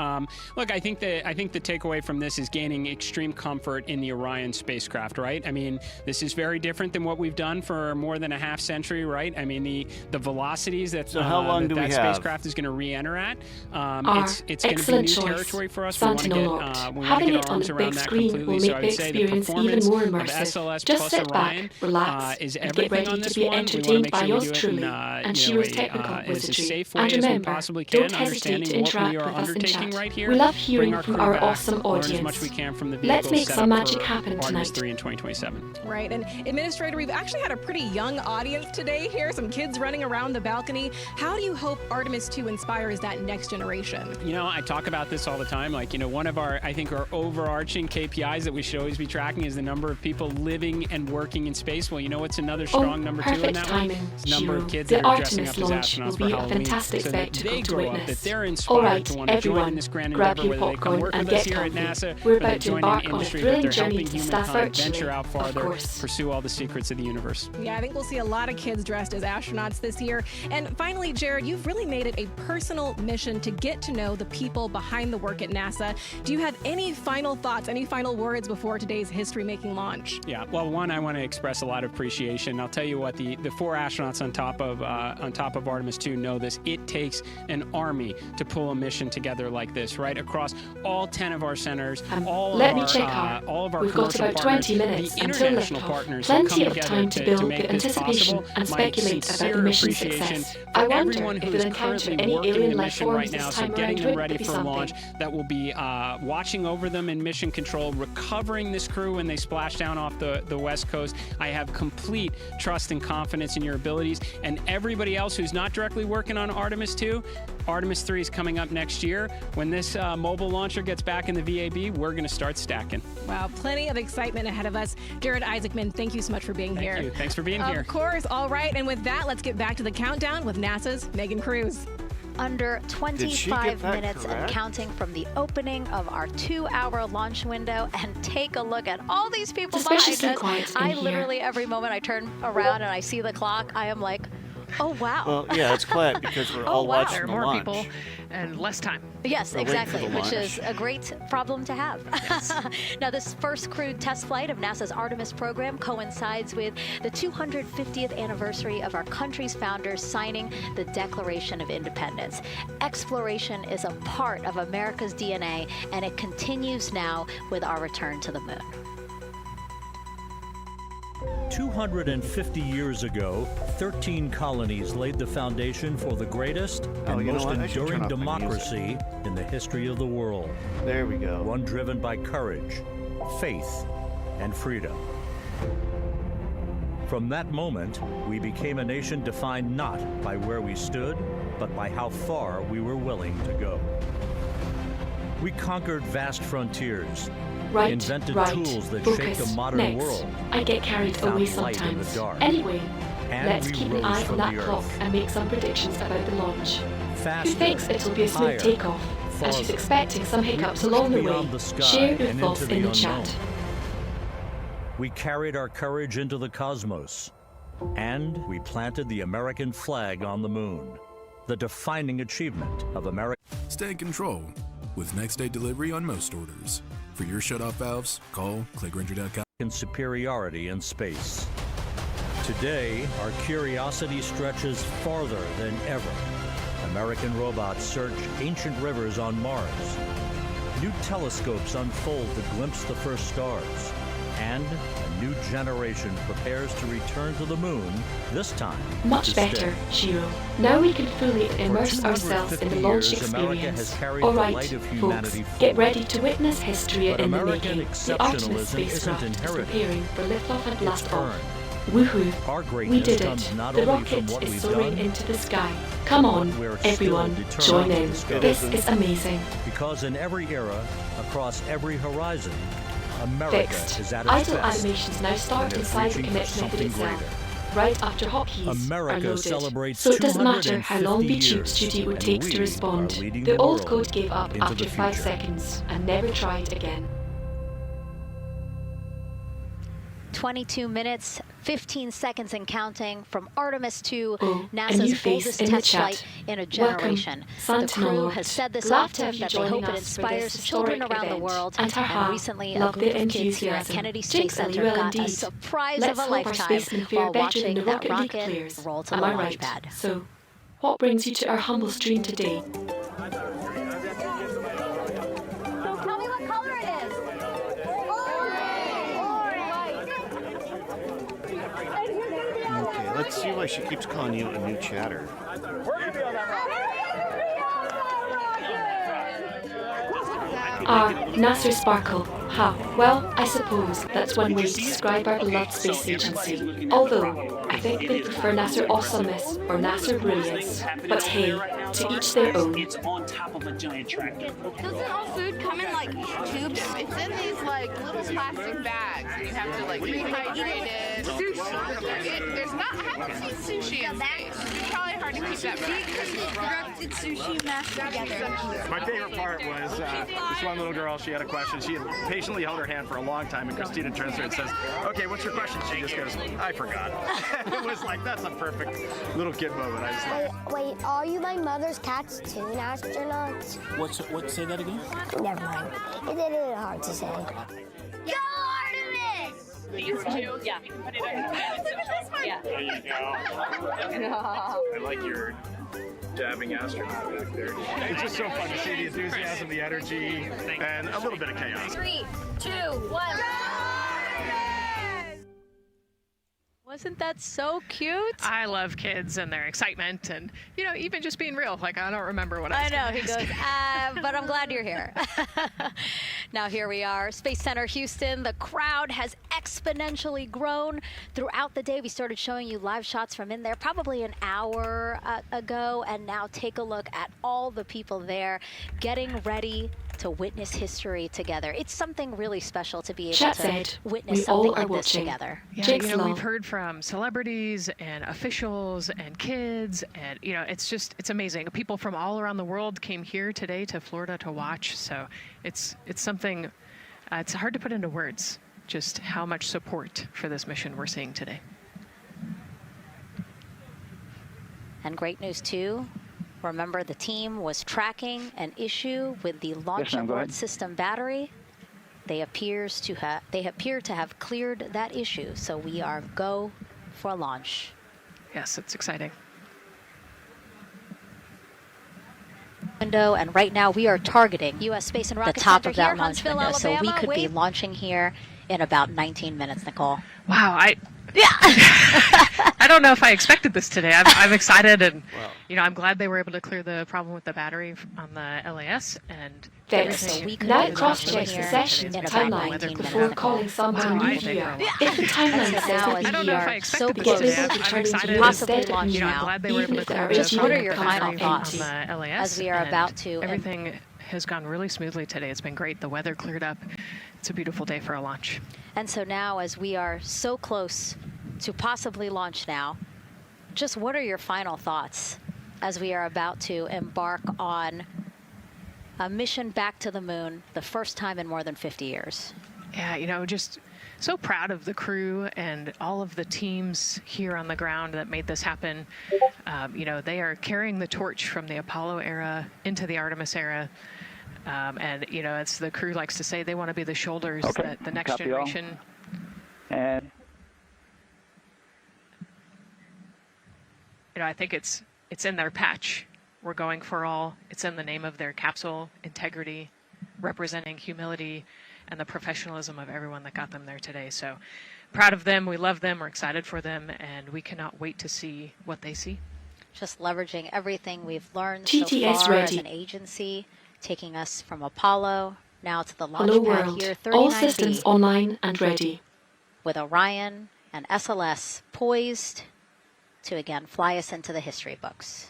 look, I think the takeaway from this is gaining extreme comfort in the Orion spacecraft, right? I mean, this is very different than what we've done for more than a half century, right? I mean, the velocities that how long do we have? spacecraft is going to re-enter at, it's going to be excellent new choice. territory for us. Sentinel we want locked. to Having get it our on arms the around big that screen completely. will So make I the would say the experience even performance more of immersive. SLS Just plus sit Orion back, relax, is and get everything on ready this to be one. We want to entertained make by sure we yours do it truly in and you know, Shiro's technical as wizardry. safe way And as we remember, possibly can, don't hesitate to understanding what interact we are with us in undertaking chat. right here. We love Bring hearing our from crew our back, awesome learn audience. as much we can from the Let's vehicles make set some up magic for happen Artemis tonight. 3 in 2027. Right, and Administrator, we've actually had a pretty young audience today here, some kids running around the balcony. How do you hope Artemis 2 inspires that next generation? You know, I talk about this all the time. Like, you know, one of our overarching KPIs that we should always be tracking is the number of people living and working in space. Well, you know what's another strong number 2 in perfect that timing, one? It's the number Shiro. of kids The that are dressing Artemis up as launch astronauts will for be a Halloween. fantastic So that spectacle they to grow up, witness. that they're All inspired right, to want to join everyone, in this grand grab endeavor, your whether they come popcorn work and with us get here at comfy. NASA We're or they about to join in embark the on a industry, that thrilling they're journey helping to staff humankind virtually, venture out of farther, course. pursue all the secrets of the universe. Yeah, I think we'll see a lot of kids dressed as astronauts this year. And finally, Jared, you've really made it a personal mission to get to know the people behind the work at NASA. Do you have any final thoughts, any final words before today's history-making launch? Yeah, well, one, I want to express a lot of appreciation. I'll tell you what, the 4 astronauts on top of Artemis 2 know this. It takes an army to pull a mission together like this, right? Across all 10 of our centers, all of our We've got commercial about partners, 20 minutes the until international liftoff. partners who come Plenty of together time to build make the this anticipation possible. and My speculate about the sincere mission's appreciation success. for I wonder everyone if who we'll is encounter currently any working alien the life mission forms right now, this so time getting around. them Wouldn't ready it be for something? launch, that will be watching over them in mission control, recovering this crew when they splash down off the West Coast. I have complete trust and confidence in your abilities, and everybody else who's not directly working on Artemis 2, Artemis 3 is coming up next year. When this mobile launcher gets back in the VAB, we're going to start stacking. Wow, plenty of excitement ahead of us. Jared Isaacman, thank you so much for being here. Thank you. Thanks for being here. Of course. All right. And with that, let's get back to the countdown with NASA's Megan Cruz. Under 25 that minutes and correct? counting from the opening of our 2-hour launch window, and take a look at all these people behind Suspiciously us. quiet in I here. literally, every moment I turn around and I see the clock, I am like, Oh, wow. Well, yeah, it's quiet because we're all wow. watching There are the more launch. people and less time. Yes, We're waiting for exactly, the which launch. is a great problem to have. Now, this first crewed test flight of NASA's Artemis program coincides with the 250th anniversary of our country's founders signing the Declaration of Independence. Exploration is a part of America's DNA, and it continues now with our return to the moon. 250 years ago, 13 colonies laid the foundation for the greatest and most enduring democracy in the history of the world. There we go. One driven by courage, faith, and freedom. From that moment, we became a nation defined not by where we stood, but by how far we were willing to go. We conquered vast frontiers, invented tools that shaped a modern world. I get carried away sometimes. Anyway, let's keep an eye on that clock and make some predictions about the launch. Who thinks it'll be a smooth takeoff? And who's expecting some hiccups along the way? Share your thoughts in the chat. We carried our courage into the cosmos, and we planted the American flag on the moon, the defining achievement of America. Stay in control with next day delivery on most orders. For your shutoff valves, call ClayGranger.com. In superiority in space. Today, our curiosity stretches farther than ever. American robots search ancient rivers on Mars. New telescopes unfold to glimpse the first stars. And a new generation prepares to return to the moon, this time Much better, Shiro. Now we can fully immerse ourselves in the launch experience. Alright, folks, get ready to witness history in the making. The Artemis spacecraft is preparing for liftoff and blast off. Woohoo! We did it. The rocket is soaring into the sky. Come on, everyone, join in. This is amazing. Because in every era, across every horizon, America is at its Idle best. animations now start inside the commit method itself, right after hotkeys America are loaded. celebrates So it doesn't matter how long 250 the tube years, studio and takes we to respond. are leading The the old world code gave up into after the 5 future. seconds and never tried again. 22 minutes, 15 seconds and counting from Artemis to a new NASA's face boldest in the test chat. flight in a generation. Welcome, The crew Sentinel has said this Glad to often have you that they joining hope it us for this inspires children historic around the event. world. And haha, recently, a love group the of kids here at enthusiasm. Kennedy Space Jinx, and you Center will got a indeed. surprise Let's of a hope our lifetime spacemen fare while better than watching the that Rocket League rocket players. roll to Am the I launch right? pad. So, what brings you to our humble stream today? So tell me what color it is. Okay, let's see why she keeps calling you a new chatter. NASA Sparkle. Ha, well, I suppose that's one way to describe our beloved space agency. Although, I think they prefer NASA Awesomeness or NASA Brilliance. But hey, to each their own. It's on top of a giant tractor. Doesn't all food come in like tubes? It's in these like little plastic bags. And you have to like rehydrate it. Sushi. There's not. I haven't seen sushi in space. It's probably hard to keep that back. Directed sushi mashed together. My favorite part was this one little girl. She had a question. She had patiently held her hand for a long time, and Christina turns to her and says, "Okay, what's your question?" She just goes, "I forgot." It was like that's a perfect little kid moment. I just like. Wait, are you my mother's cartoon astronauts? What? Say that again? Never mind. It's a little hard to say. Go Artemis! These two? Yeah. Put it in. Yeah. There you go. I like your dabbing astronaut back there. It's just so fun to see the enthusiasm, the energy, and a little bit of chaos. 3, 2, 1. Wasn't that so cute? I love kids and their excitement and, you know, even just being real. Like, I don't remember what I was know, gonna he ask. goes, but I'm glad you're here. Now here we are, Space Center Houston. The crowd has exponentially grown throughout the day. We started showing you live shots from in there probably an hour ago, and now take a look at all the people there getting ready to witness history together. It's something really special to be able Chat to said, witness we something all are like this watching. together. Yeah, Jake's you know, law. we've heard from celebrities and officials and kids, and you know, it's amazing. People from all around the world came here today to Florida to watch. So it's something. It's hard to put into words just how much support for this mission we're seeing today. And great news too, remember the team was tracking an issue with the launch abort system battery. They appear to have cleared that issue, so we are go for launch. Yes, it's exciting. Window, and right now we are targeting U.S. Space and Rocket the top of that launch window, Alabama. So we could be launching here in about 19 minutes, Nicole. Wow, I don't know if I expected this today. I'm excited, and I'm glad they were able to clear the problem with the battery on the LAS. And so we now cross-check the session timeline before calling someone new here. If the timeline says that we are so close to possibly launch now, I'm glad they were able to clear just what are your the final thoughts on the LAS, as we are about to? Everything has gone really smoothly today. It's been great. The weather cleared up. It's a beautiful day for a launch. And so now, as we are so close to possibly launch now, just what are your final thoughts as we are about to embark on a mission back to the moon, the first time in more than 50 years? Yeah, just so proud of the crew and all of the teams here on the ground that made this happen. They are carrying the torch from the Apollo era into the Artemis era. And it's the crew likes to say they want to be the shoulders that the next generation. And I think it's in their patch. We're going for all. It's in the name of their capsule, integrity, representing humility, and the professionalism of everyone that got them there today. So proud of them. We love them. We're excited for them, and we cannot wait to see what they see. Just leveraging everything we've learned GTS so far ready. as an agency, taking us from Apollo now to the launch Hello pad world. here, All 39B, systems online and ready. with Orion and SLS poised to again fly us into the history books.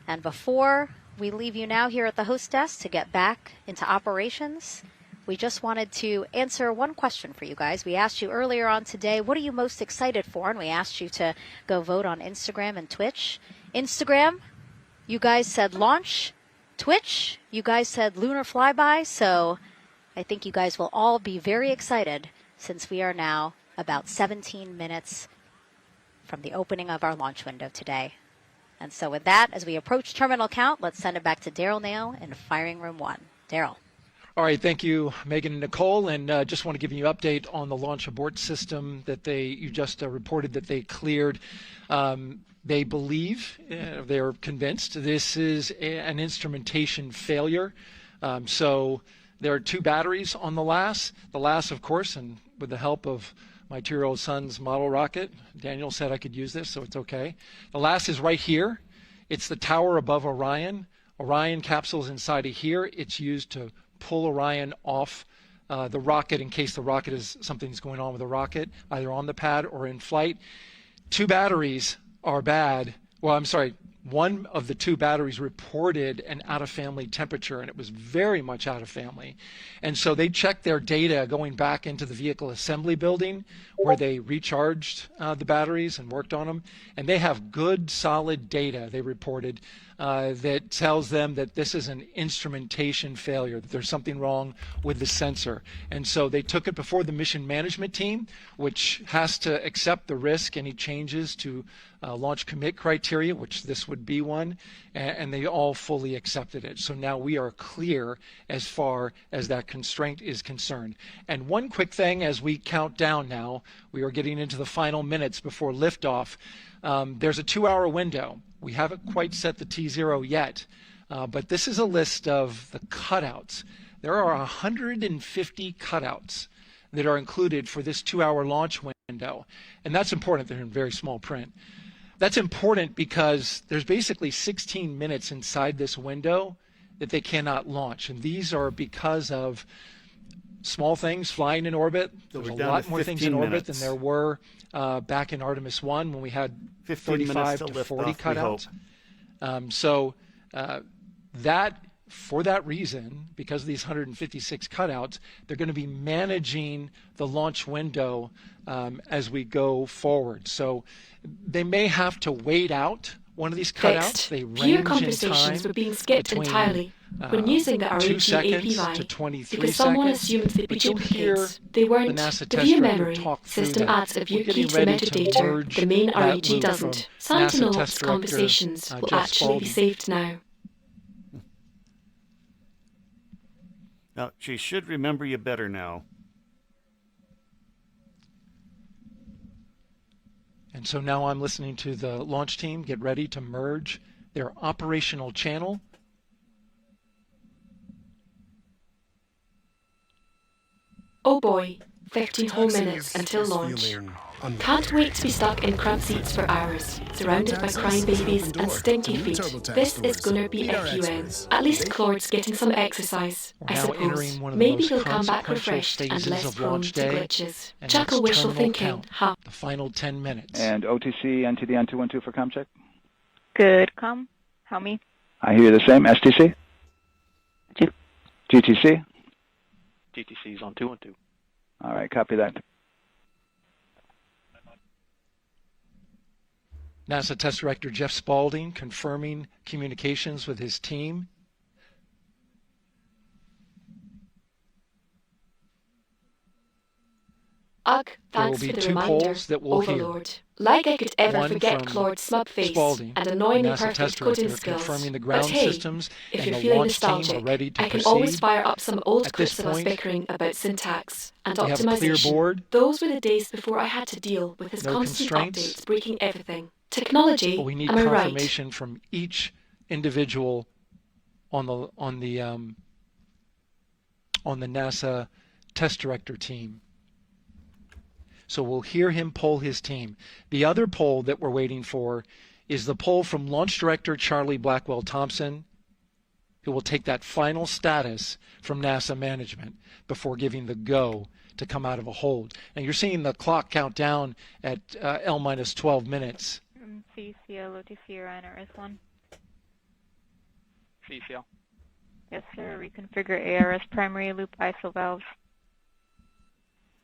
And before we leave you now here at the host desk to get back into operations, we just wanted to answer one question for you guys. We asked you earlier on today, what are you most excited for? And we asked you to go vote on Instagram and Twitch. Instagram, you guys said launch. Twitch, you guys said lunar flyby. So I think you guys will all be very excited since we are now about 17 minutes from the opening of our launch window today. And so with that, as we approach terminal count, let's send it back to Daryl Nail in firing room 1. Daryl. All right, thank you, Megan and Nicole, and just want to give you an update on the launch abort system that you just reported that they cleared. They believe, they're convinced, this is an instrumentation failure. So there are 2 batteries on the LAS. The LAS, of course, and with the help of my 2-year-old son's model rocket, Daniel said I could use this, so it's okay. The LAS is right here. It's the tower above Orion. Orion capsule's inside of here. It's used to pull Orion off the rocket in case the rocket is something's going on with the rocket, either on the pad or in flight. 2 batteries are bad. Well, I'm sorry. One of the 2 batteries reported an out-of-family temperature, and it was very much out of family. And so they checked their data going back into the vehicle assembly building where they recharged the batteries and worked on them. And they have good, solid data, they reported, that tells them that this is an instrumentation failure, that there's something wrong with the sensor. And so they took it before the mission management team, which has to accept the risk, any changes to launch commit criteria, which this would be one, and they all fully accepted it. So now we are clear as far as that constraint is concerned. And one quick thing as we count down now, we are getting into the final minutes before liftoff. There's a 2-hour window. We haven't quite set the T0 yet, but this is a list of the cutouts. There are 150 cutouts that are included for this 2-hour launch window, and that's important. They're in very small print. That's important because there's basically 16 minutes inside this window that they cannot launch, and these are because of small things flying in orbit. There's a lot more things in orbit than there were back in Artemis 1 when we had 35 to 40 cutouts. For that reason, because of these 156 cutouts, they're going to be managing the launch window as we go forward. So they may have to wait out one of these cutouts. Fixed. They Viewer range in conversations time were being skipped between entirely when using the 2 RAG seconds API to 23 because someone seconds. assumed they'd be But you'll hear duplicates. They the weren't. NASA The test view director memory talk through system that. adds a view We're key getting to the ready to metadata. merge The main that RAG loop doesn't. from NASA Sentinel's test director conversations will Jeff actually be Spalding. saved now. Now, she should remember you better now. And so now I'm listening to the launch team get ready to merge their operational channel. Oh boy, 15 whole minutes until launch. Can't wait to be stuck in cramped seats for hours, surrounded by crying babies and stinky feet. This is gonna be FUN. At least Claude's getting some exercise, I Now suppose. entering one of the Maybe most he'll come back consequential refreshed and phases less of prone launch to day, glitches. and Chuckle that's wishful terminal thinking, count, ha. the final 10 minutes. And OTC, NTD on 212 for ComCheck. Good, com. Help me. I hear the same. STC? GTC? GTC's on 212. All right, copy that. NASA Test Director Jeff Spalding confirming communications with his team. Ugh, There will thanks be for the 2 reminder, polls that we'll Overlord. hear. Like I could ever One forget from Claude's smug face Spalding, and annoyingly NASA Test perfect Director, coding skills. confirming the But ground hey, systems if and you're the feeling launch team are nostalgic, ready to I can proceed. always fire up some old At this clips of us point, bickering about syntax and we have a clear optimization. board. Those were the days before I had to deal with his No constant constraints. updates breaking everything. Technology, But we need am I right? confirmation from each individual on the NASA Test Director team. So we'll hear him poll his team. The other poll that we're waiting for is the poll from Launch Director Charlie Blackwell Thompson, who will take that final status from NASA management before giving the go to come out of a hold. And you're seeing the clock count down at L minus 12 minutes. CCL, OTC, Orion, RS1. CCL. Yes, sir. Reconfigure ARS primary loop ISO valves.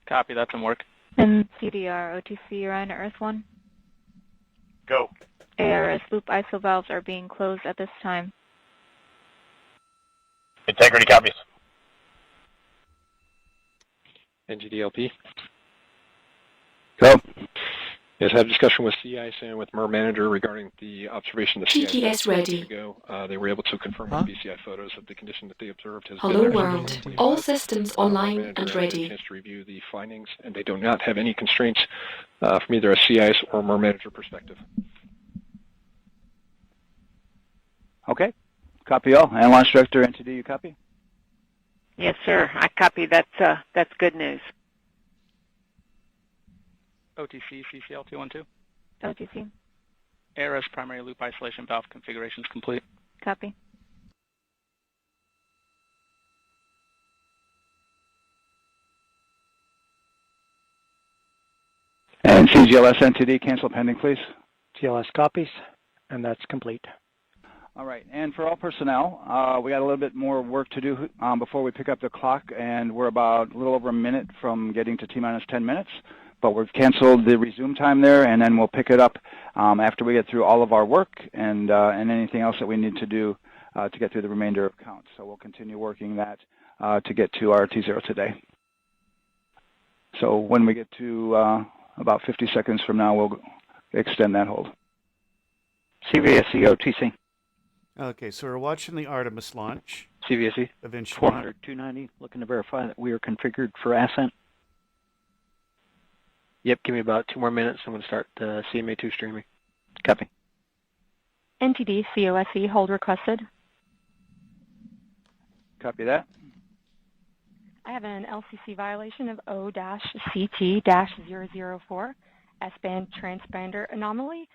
Copy, that's in work. And CDR, OTC, Orion, RS1. Go. ARS loop ISO valves are being closed at this time. Integrity copies. NGDLP. Go. Yes, I have discussion with CIS and with MER manager regarding the observation of the TTS ready. They were able to confirm with BCI photos that the condition that they observed has Hello been world. All systems online and had a ready. chance to review the findings, and they do not have any constraints from either a CIS or MER manager perspective. Okay. Copy all. And Launch Director, NTD, you copy? Yes, sir. I copy. That's good news. OTC, CCL 212. OTC. ARS primary loop isolation valve configuration is complete. Copy. And CGLS, NTD, cancel pending, please. GLS copies, and that's complete. All right, and for all personnel, we got a little bit more work to do before we pick up the clock, and we're about a little over a minute from getting to T-minus 10 minutes, but we've canceled the resume time there, and then we'll pick it up after we get through all of our work and anything else that we need to do to get through the remainder of counts. So we'll continue working that to get to our T0 today. So when we get to about 50 seconds from now, we'll extend that hold. CVSE OTC. Okay, so we're watching the Artemis launch. CVSE. Eventually. 400, 290. Looking to verify that we are configured for ascent. Yep, give me about 2 more minutes. I'm going to start the CMA2 streaming. Copy. NTD, COSE, hold requested. Copy that. I have an LCC violation of O-CT-004, S-band transponder anomaly.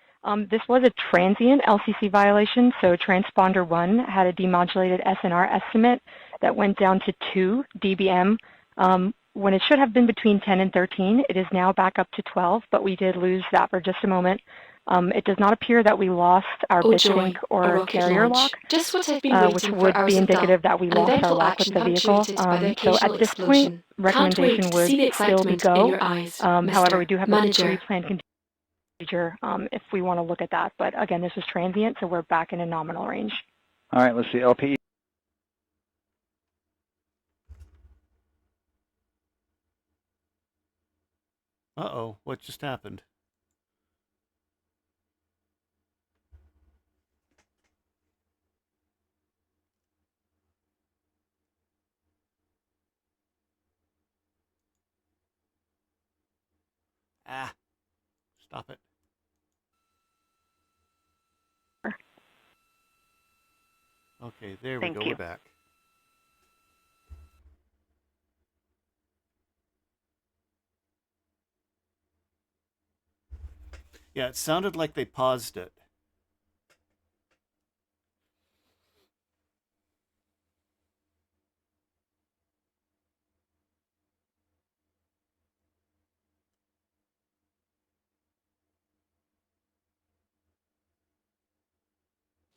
This was a transient LCC violation, so transponder 1 had a demodulated SNR estimate that went down to 2 dBm when it should have been between 10 and 13. It is now back up to 12, but we did lose that for just a moment. It does not appear that we lost our bit sync or carrier lock, Just what I've been waiting which for would hours be have indicative done. that we An lost our eventful lock with action the vehicle. punctuated by the So occasional at this explosion. point, recommendation Can't wait to would see the still be excitement in go. your eyes, However, we do have Manager. a pre-planned if we want to look at that. But again, this was transient, so we're back in a nominal range. All right, let's see, LPE. Uh-oh, what just happened? Ah, stop it. Okay, there we go, we're back. Yeah, it sounded like they paused it.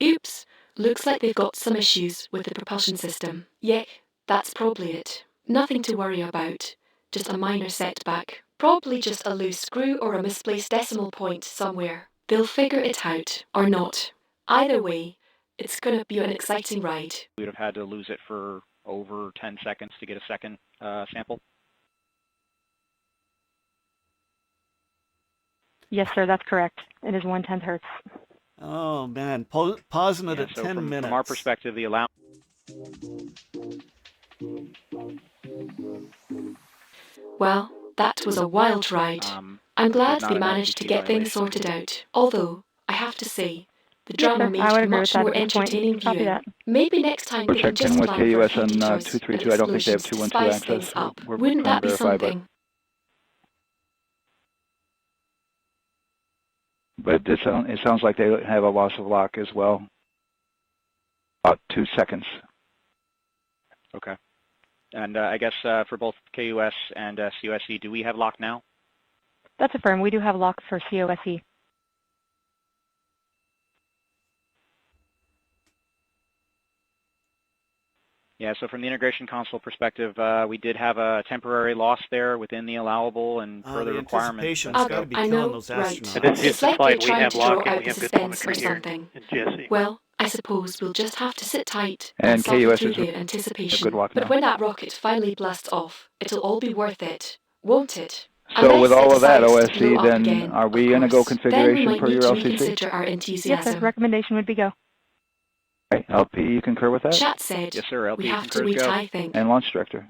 Oops, looks like they've got some issues with the propulsion system. Yeah, that's probably it. Nothing to worry about. Just a minor setback. Probably just a loose screw or a misplaced decimal point somewhere. They'll figure it out, or not. Either way, it's going to be an exciting ride. We would have had to lose it for over 10 seconds to get a second sample. Yes, sir, that's correct. It is 1/10 hertz. Oh, man. Pausing it at so 10 minutes. From our perspective, the allowance... Well, that was a wild ride. I'm glad they managed to get things sorted out. Although, I have to say, the drama made for much more entertaining viewing. Maybe next time they can just with plan for a KUS few on detours 232. and I don't think they have explosions to 212 spice things access. up. We're Wouldn't trying that to be verify, something? But it sounds like they have a loss of lock as well. About 2 seconds. Okay. And I guess for both KUS and COSE, do we have lock now? That's affirmed. We do have lock for COSE. Yeah, so from the integration console perspective, we did have a temporary loss there within the allowable and further the requirements. anticipation's got to be killing those astronauts. It's like they're trying to draw out the suspense or something. Well, I suppose we'll just have to sit tight and suffer KUS through is the anticipation. good luck But now. when that rocket finally blasts off, it'll all be worth it, won't it? So with Unless all it of that, decides to blow OSC, up then again, are we of in a go course. Then we configuration might for need your to LCC? reconsider our Yes, enthusiasm. the recommendation would be go. Right, LP, you concur with that? Chat said, yes, sir. LP we have to concurs wait, go. I think. And launch director?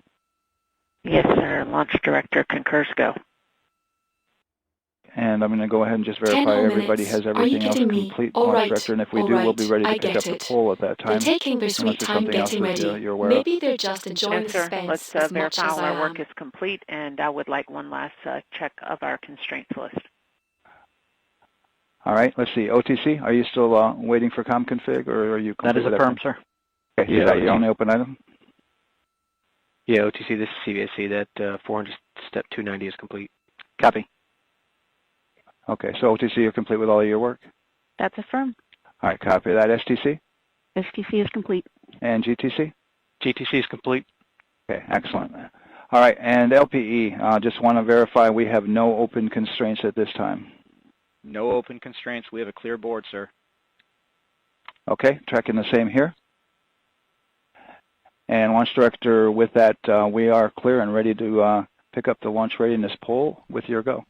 Yes, sir. Launch director concurs go. And I'm going to go ahead and just 10 verify whole everybody minutes. has Are you everything else kidding me? complete, All launch right, director, and if we all do, right. we'll be ready I to pick get up the it. poll at that They're time. taking their Unless sweet there's time something else getting that ready. you're aware of. Maybe they're just enjoying Yes, the sir. suspense Let's as much verify as all I our work am. is complete, and I would like one last check of our constraints list. All right, let's see. OTC, are you still waiting for ComConfig, or are you complete That is with affirmed, everything? sir. Okay, is that your only open item? Yeah, OTC, this is CVSC. That 400 step 290 is complete. Copy. Okay, so OTC, you're complete with all of your work? That's affirmed. All right, copy that. STC? STC is complete. And GTC? GTC is complete. Okay, excellent. All right, and LPE, just want to verify we have no open constraints at this time. No open constraints. We have a clear board, sir. Okay, tracking the same here. And launch director, with that, we are clear and ready to pick up the launch readiness poll with your go.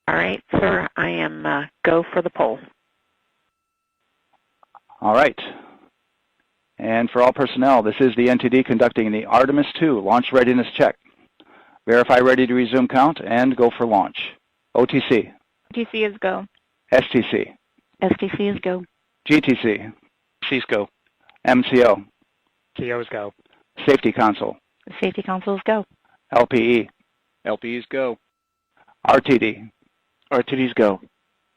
All right, sir. I am go for the poll. All right. And for all personnel, this is the NTD conducting the Artemis 2 launch readiness check. Verify ready to resume count and go for launch. OTC. GTC is go. STC. STC is go. GTC. C's go. MCO. CO is go. Safety console. Safety console is go. LPE. LPEs go. RTD. RTD's go.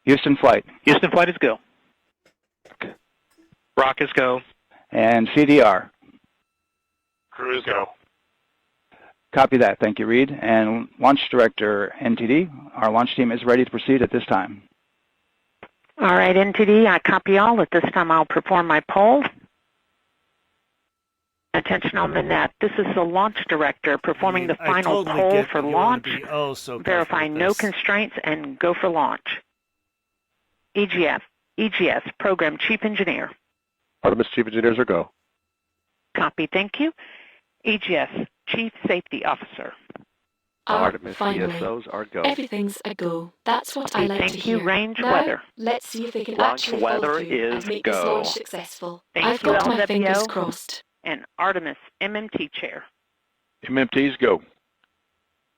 Houston flight. Houston flight is go. Rock is go. And CDR. Crew is go. Copy that. Thank you, Reed. And launch director, NTD, our launch team is ready to proceed at this time. All right, NTD, I copy all. At this time, I'll perform my poll. Attention on the net. This is the launch director performing the I final totally poll get for that you wanna launch. be, oh, so careful Verify with no this. constraints and go for launch. EGS, Program Chief Engineer. Artemis Chief Engineers are go. Copy, thank you. EGS, Chief Safety Officer. Artemis finally. CSOs are go. Everything's a go. That's what I Okay, like thank to you. hear. Range Now, weather. let's see if they can Launch actually follow weather through is and make this go. launch successful. Thank I've you, got my LWO. fingers crossed. And Artemis, MMT Chair. MMTs go.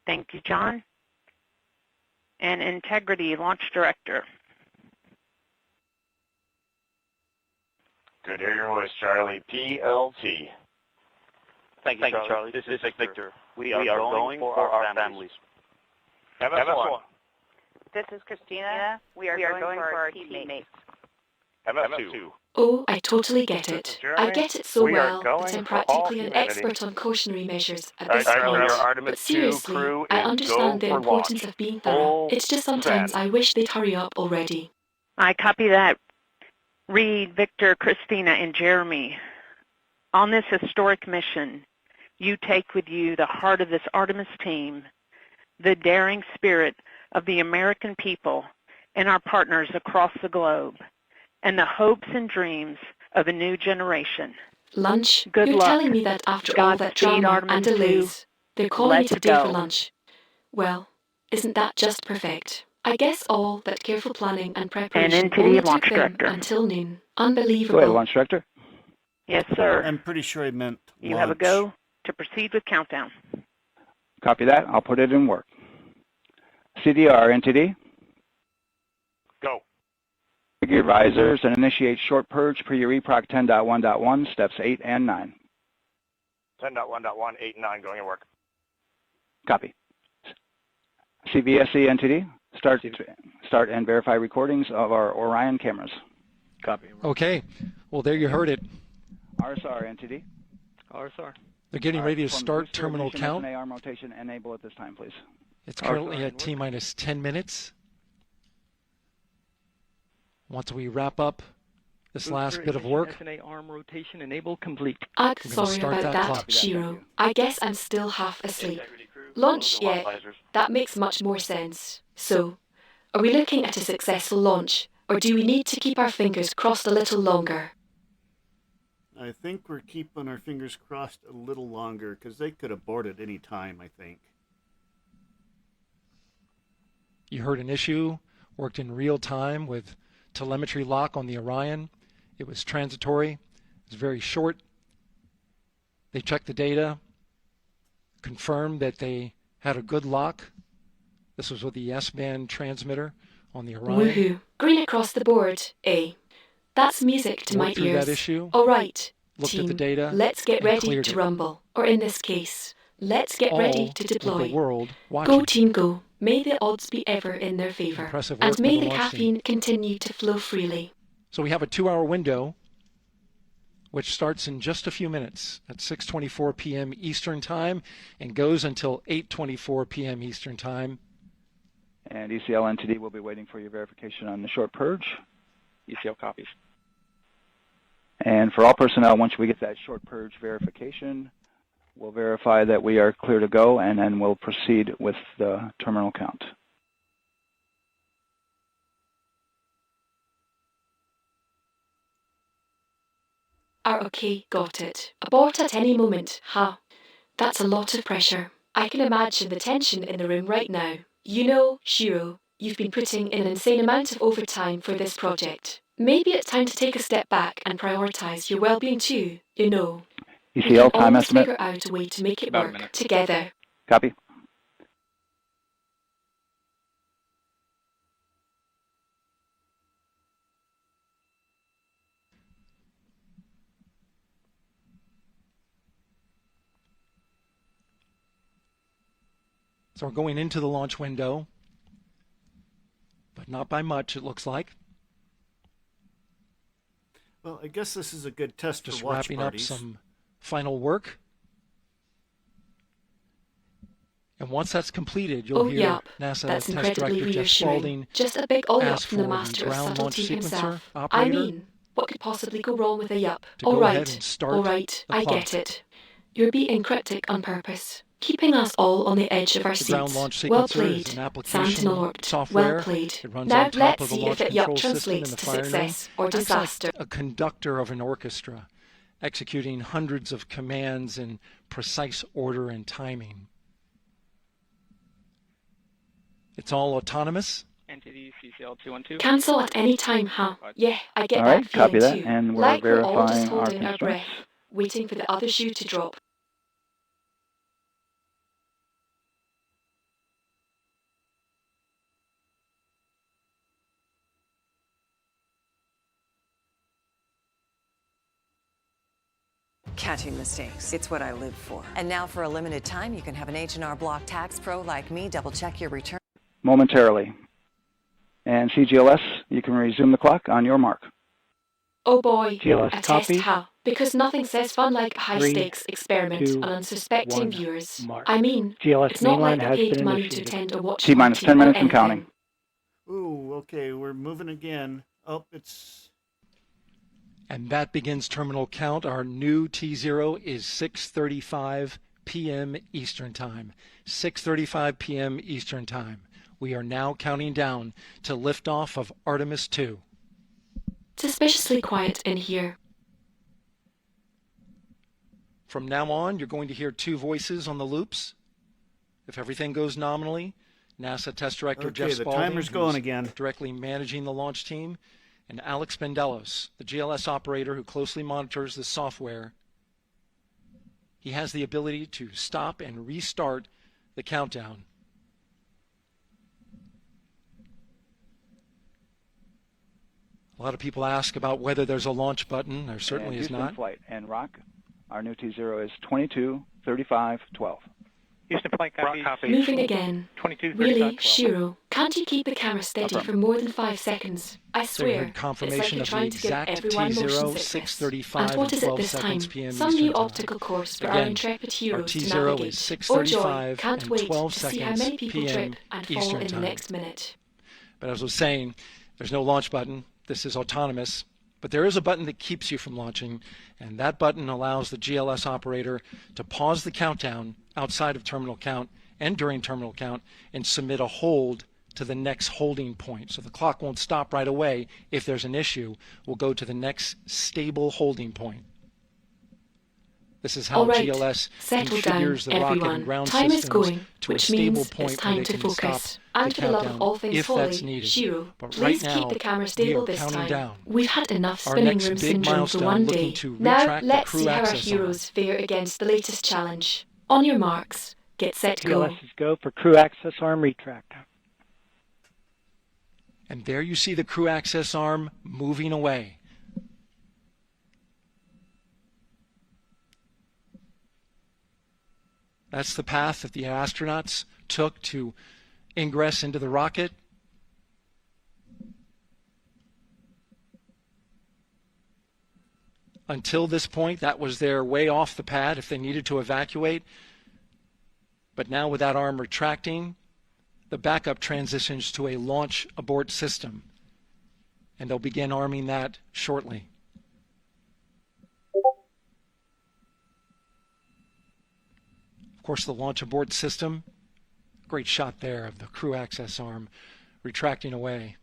Thank you, John. And Integrity Launch Director. Good to hear your voice, Charlie. PLT. Thank you, Charlie. This is Victor. We are going for our families. MS1. This is Christina. We are going for our teammates. MS2. Oh, I totally get it. I get it so We are well going that I'm for all practically an humanity. expert on cautionary measures at Our this Charlie, point. our Artemis But 2 seriously, crew I is understand go the for importance launch. of being thorough. Full It's just sometimes send. I wish they'd hurry up already. I copy that. Reed, Victor, Christina, and Jeremy. On this historic mission, you take with you the heart of this Artemis team, the daring spirit of the American people and our partners across the globe, and the hopes and dreams of a new generation. Lunch? Good You're luck. telling me that after all that Godspeed, drama Artemis and delays, they're calling me Let's today for go. lunch. Well, isn't that just perfect? I guess all that careful planning and preparation NTD only took Launch them Director. until noon. Go ahead, Unbelievable. Launch Director. Yes, sir. I'm pretty sure I meant You have a launch. go to proceed with countdown. Copy that. I'll put it in work. CDR, NTD. Go. Your risers and initiate short purge per your EPROC 10.1.1, steps 8 and 9. 10.1.1, 8, and 9 going to work. Copy. CVSE NTD, start and verify recordings of our Orion cameras. Copy. Okay. Well, there you heard it. RSR NTD. RSR. They're getting ready to start terminal count. arm rotation enable at this time, please. It's currently at T-minus 10 minutes. Once we wrap up this last bit of work, SNA arm rotation enable complete. I'm We're gonna sorry start about that that, clock. Shiro. I guess I'm still half asleep. Launch, yeah, that makes much more sense. So, are we looking at a successful launch, or do we need to keep our fingers crossed a little longer? I think we're keeping our fingers crossed a little longer because they could abort at any time, I think. you heard an issue, worked in real time with telemetry lock on the Orion. It was transitory. It was very short. They checked the data, confirmed that they had a good lock. This was with the S-band transmitter on the Orion. Woohoo. Green across the board, eh? That's music to my Worked through ears. that issue. All right, Looked team, at the data. let's get and ready cleared to it. rumble. Or in this case, let's get ready All to with deploy. the world watching. Go team go. May the odds be ever in their favour. Impressive work And by may the the launch team. caffeine continue to flow freely. So we have a 2-hour window, which starts in just a few minutes at 6:24 p.m. Eastern Time and goes until 8:24 p.m. Eastern Time. And ECL NTD will be waiting for your verification on the short purge. ECL copies. And for all personnel, once we get that short purge verification, we'll verify that we are clear to go, and then we'll proceed with the terminal count. Okay, got it. Abort at any moment, huh? That's a lot of pressure. I can imagine the tension in the room right now. You know, Shiro, you've been putting in an insane amount of overtime for this project. Maybe it's time to take a step back and prioritize your well-being too, you know. We can ECL time always estimate. figure out a way to make it About a work minute. together. Copy. So we're going into the launch window, but not by much, it looks like. Well, I guess this is a good test Just for watch wrapping parties. up some final work. And once that's completed, you'll Oh, hear yup. NASA That's Test incredibly Director Jeff reassuring. Spaulding Just a big all yup ask from the for master of ground launch subtlety sequencer himself. I operator mean, what could possibly go wrong with a yup? to All go ahead right, and start all right, the I clock. get it. You're being cryptic on purpose, keeping us all on the edge of our The ground seats. launch Well sequencer played, is an application Sentinel-Warped. software. Well played. It runs Now on top let's of the see launch if it yup control system in translates the to firing ring. success or It's like disaster. a conductor of an orchestra, executing hundreds of commands in precise order and timing. It's all autonomous. NTD CCL 212. Cancel at any time, huh? Yeah, I get All that right, feeling copy that, too. and we're Like we're all just verifying our holding our constraints. breath, waiting for the other shoe to drop. Catching mistakes. It's what I live for. And now for a limited time, you can have an H&R Block tax pro like me double check your return. Momentarily. And CGLS, you can resume the clock on your mark. Oh boy, GLS a copy. test how? Because nothing says fun like a high-stakes experiment 2, on unsuspecting 1, viewers. mark. I mean, GLS it's not like mainline I has paid been money to initiated. attend a watch T-minus party 10 or minutes and anything. counting. Ooh, okay, we're moving again. Oh, it's... And that begins terminal count. Our new T0 is 6:35 p.m. Eastern Time. 6:35 p.m. Eastern Time. We are now counting down to liftoff of Artemis 2. Suspiciously quiet in here. From now on, you're going to hear two voices on the loops. If everything goes nominally, NASA Test Director Okay, Jeff the Spaulding, timer's going who's again. directly managing the launch team, and Alex Bendelos, the GLS operator who closely monitors the software. He has the ability to stop and restart the countdown. A lot of people ask about whether there's a launch button. There certainly and is Houston not. flight and rock. Our new T0 is 22:35:12. Houston flight copy. Moving again. 22, Really, 35, 12. Shiro, can't you keep the camera steady Affirm. for more than 5 seconds? I There you swear, heard it's like confirmation you're of the trying to give exact everyone motion T0, sickness. 6:35 And what is it 12 this time? seconds p.m. Some Eastern new Time. obstacle course for our Again, intrepid our heroes to T0 navigate. is Oh joy, 6:35 can't and wait 12 to see how seconds many people p.m. trip and fall Eastern in the Time. next minute. But as I was saying, there's no launch button. This is autonomous. But there is a button that keeps you from launching, and that button allows the GLS operator to pause the countdown outside of terminal count and during terminal count and submit a hold to the next holding point. So the clock won't stop right away. If there's an issue, we'll go to the next stable holding point. This is how All right, GLS settle down, configures the rocket everyone. and ground Time is systems going, to a which stable means point it's where time they to can stop focus. the And for the love of countdown all things if holy, that's needed. Shiro, But please right keep now, the camera we stable are this counting time. down. We've had enough Our spinning next room big syndrome for milestone, one looking day. to Now retract the let's crew see how our access arm. heroes fare against the latest challenge. On your marks, get set, go. GLS is go for crew access arm retract. And there you see the crew access arm moving away. That's the path that the astronauts took to ingress into the rocket. Until this point, that was their way off the pad if they needed to evacuate. But now with that arm retracting, the backup transitions to a launch abort system. And they'll begin arming that shortly. Of course, the launch abort system, great shot there of the crew access arm retracting away.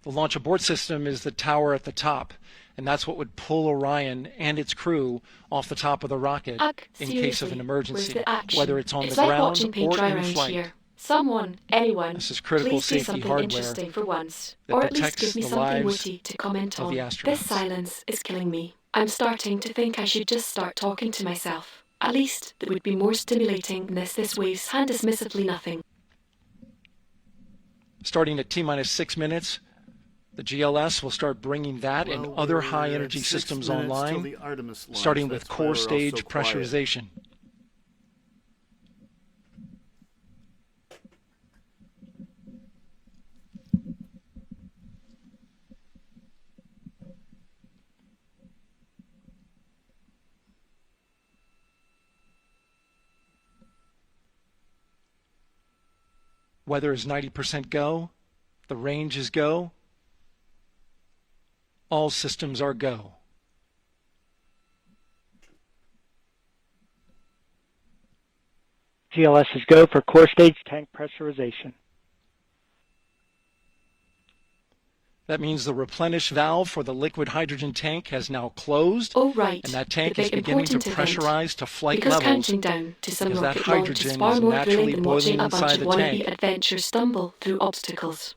The launch abort system is the tower at the top, and that's what would pull Orion and its crew off the top of the rocket in case of an emergency, whether it's on the like ground watching paint or dry in around flight. Here. Someone, anyone, This is critical please do safety something hardware interesting for once, that or at least detects give me the something lives witty to comment of on. the astronauts. This silence is killing me. I'm starting to think I should just start talking to myself. At least that would be more stimulating than this waves hand dismissively nothing. Starting at T-minus 6 minutes, the GLS will start bringing that and other we're high-energy at 6 systems minutes till online, the Artemis launch. starting That's with why core we're all stage so quiet. pressurization. Weather is 90% go. The range is go. All systems are go. GLS is go for core stage tank pressurization. That means the replenish valve for the liquid hydrogen tank has now closed. Oh, right. And that tank The is big beginning to important event. pressurize to flight Because levels counting down to some as that rocket launch is hydrogen far is more naturally thrilling than watching boiling a bunch inside of the wannabe tank. adventurers stumble through obstacles.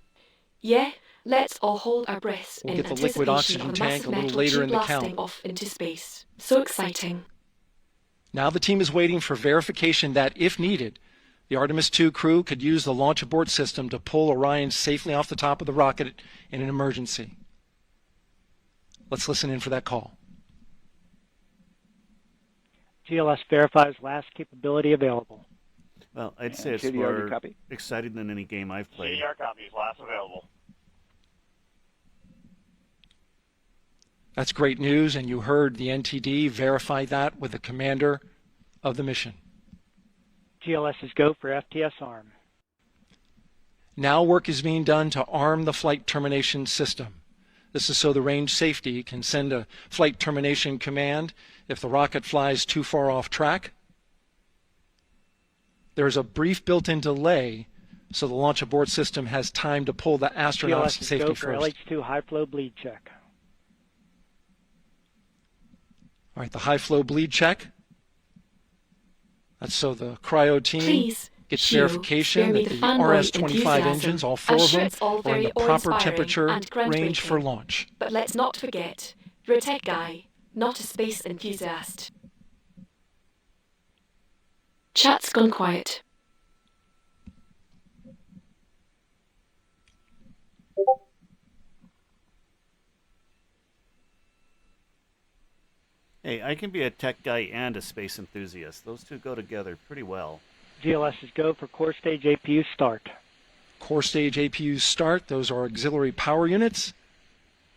Yeah, let's all hold our breaths We'll in get the liquid anticipation oxygen of a tank massive a little metal later tube in the blasting count. off into space. So exciting. Now the team is waiting for verification that, if needed, the Artemis II crew could use the launch abort system to pull Orion safely off the top of the rocket in an emergency. Let's listen in for that call. GLS verifies last capability available. Well, I'd say it's KDR, do you more copy? exciting than any game I've played. CDR copies, last available. That's great news, and you heard the NTD verify that with the commander of the mission. GLS is go for FTS arm. Now work is being done to arm the flight termination system. This is so the range safety can send a flight termination command if the rocket flies too far off track. There's a brief built-in delay so the launch abort system has time to pull the astronauts GLS to is safety go for first. LH2 high flow bleed check. All right, the high flow bleed check. That's so the cryo team Please, gets Hugh, verification spare me that the the fanboy RS-25 enthusiasm. engines, all four I'm of sure them, it's all are in very the proper awe-inspiring temperature and range for groundbreaking. launch. But let's not forget, you're a tech guy, not a space enthusiast. Chat's gone quiet. Hey, I can be a tech guy and a space enthusiast. Those two go together pretty well. GLS is go for core stage APU start. Core stage APUs start. Those are auxiliary power units,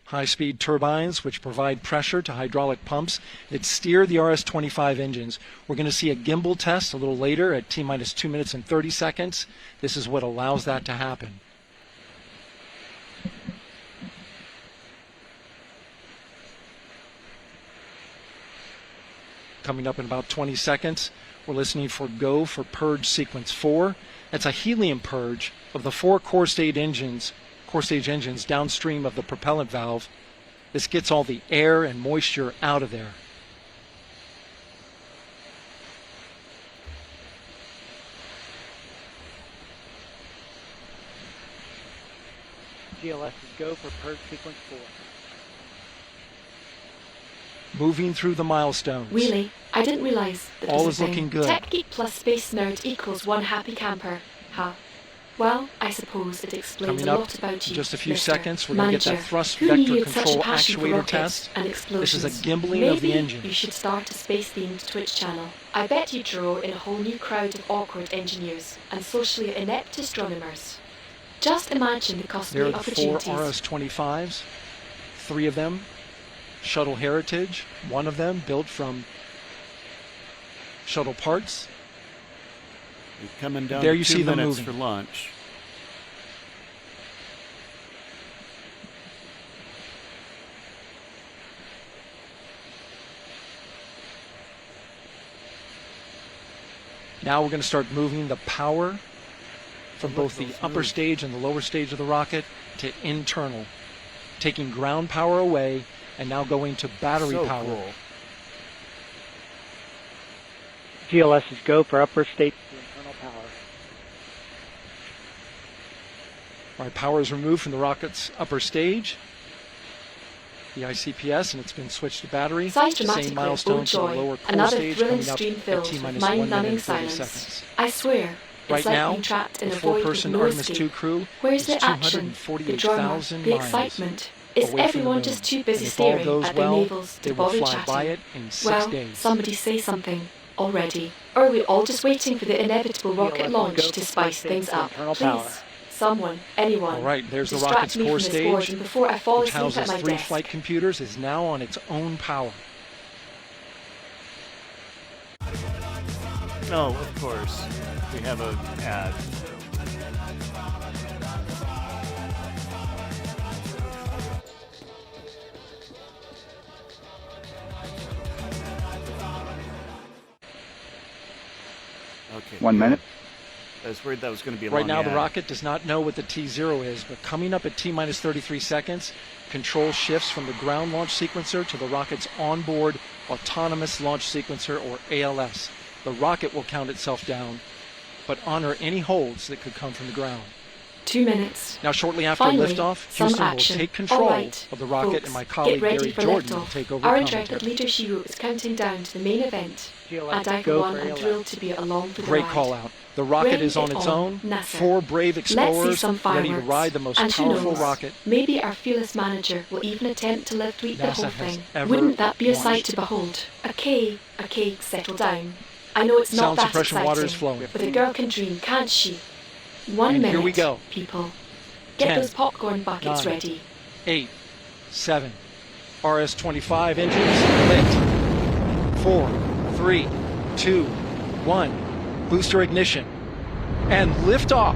high-speed turbines which provide pressure to hydraulic pumps that steer the RS-25 engines. We're going to see a gimbal test a little later at T-minus 2 minutes and 30 seconds. This is what allows that to happen. Coming up in about 20 seconds, we're listening for go for purge sequence 4. That's a helium purge of the 4 core stage engines downstream of the propellant valve. This gets all the air and moisture out of there. GLS is go for purge sequence 4. Moving through the milestones. Really? I didn't realize that all was is looking good. Tech geek plus space nerd equals one happy camper. Huh. Well, I suppose it explains Coming a up lot about in you, just a few Mr. seconds, we're going to get Manager. that thrust Who knew vector you had such a control passion for actuator rockets test. and explosions? This is a gimbling Maybe of the engine. you should start a space-themed Twitch channel. I bet you'd draw in a whole new crowd of awkward engineers and socially inept astronomers. Just imagine the There costly are the 4 opportunities. RS-25s, 3 of them shuttle heritage, 1 of them built from shuttle parts. You're coming down There to you 2 see them minutes moving. for launch. Now we're going to start moving the power from both the upper stage and the lower stage of the rocket to internal, taking ground power away and now going to battery So power. cool. GLS is go for upper stage to internal power. All right, power is removed from the rocket's upper stage, the ICPS, and it's been switched to battery. Size Same dramatically, oh milestones for the joy, lower core another stage thrilling coming up stream at filled with T-minus 1 minute mind-numbing and 30 silence. seconds. I swear, Right it's like now, being trapped in the a void with 4-person no Artemis escape. II crew Where's is the action, the drama, 248,000 the miles excitement? Is away from the everyone moon. just too And busy if all staring goes at their well, navels they to will bother fly chatting? by it in 6 Well, days. somebody say something already. Or are we all just waiting for the inevitable rocket launch to spice things up? Please, someone, anyone, All right, there's the distract rocket's me core from this stage, boredom before I fall which asleep at houses my 3 desk. flight computers, is now on its own power. Oh, of course. We have a ad. Okay, 1 minute. I was worried that was going to be a Right long now, ad. the rocket does not know what the T0 is, but coming up at T-minus 33 seconds, control shifts from the ground launch sequencer to the rocket's onboard autonomous launch sequencer, or ALS. The rocket will count itself down, but honor any holds that could come from the ground. 2 minutes. Now, shortly after Finally, liftoff, some Houston action. will take control All right, of the rocket, folks, and my colleague get ready Gary for Jordan will liftoff. take over Our commentary. intrepid leader Shiro is counting down to the main event. GLS, And I, for go one, for am ALS. thrilled to be along for the Great ride. call out. The rocket Bring is on it its on, own. NASA. 4 brave Let's see explorers some fireworks. ready to ride the most and who powerful knows, rocket maybe our fearless manager will even attempt to live tweet the NASA whole has thing. ever Wouldn't that be a launched. sight to behold? Okay, settle down. I know it's not Sound that suppression exciting, water is flowing. but a girl can dream, can't she? 1 And minute, here we go. people. Get 10, those popcorn buckets 9, ready. 8, 7, RS-25 engines lit. 4, 3, 2, 1. Booster ignition. And liftoff.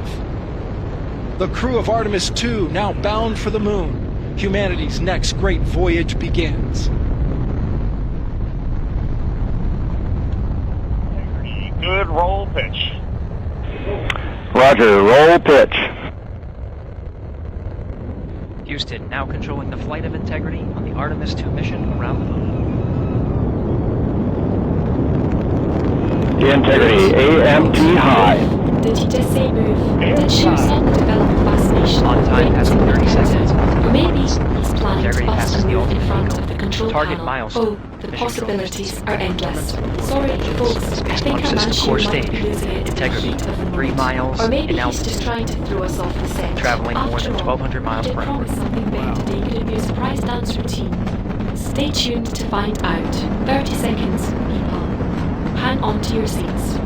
The crew of Artemis 2 now bound for the moon. Humanity's next great voyage begins. Good roll pitch. Roger, roll pitch. Houston now controlling the flight of Integrity on the Artemis 2 mission around the moon. Integrity, AMT high. Did he just say move? Did Shiro suddenly develop a fascination On time, passing 30 seconds. Or maybe he's planning Integrity to bust passes a the move in ultimate front vehicle. of the control Target panel. milestone. Oh, the Mission possibilities control are endless. Engines, Sorry, folks, I Space think Launch our man System Shiro core might be stage. losing it in the Integrity, heat of the 3 moment. miles Or maybe in he's just altitude. trying to throw us off the scent. Traveling more After than all, 1,200 miles he did per hour. promise something big today. Could it be a surprise dance routine? Stay tuned to find out. 30 seconds, people. Hang on to your seats.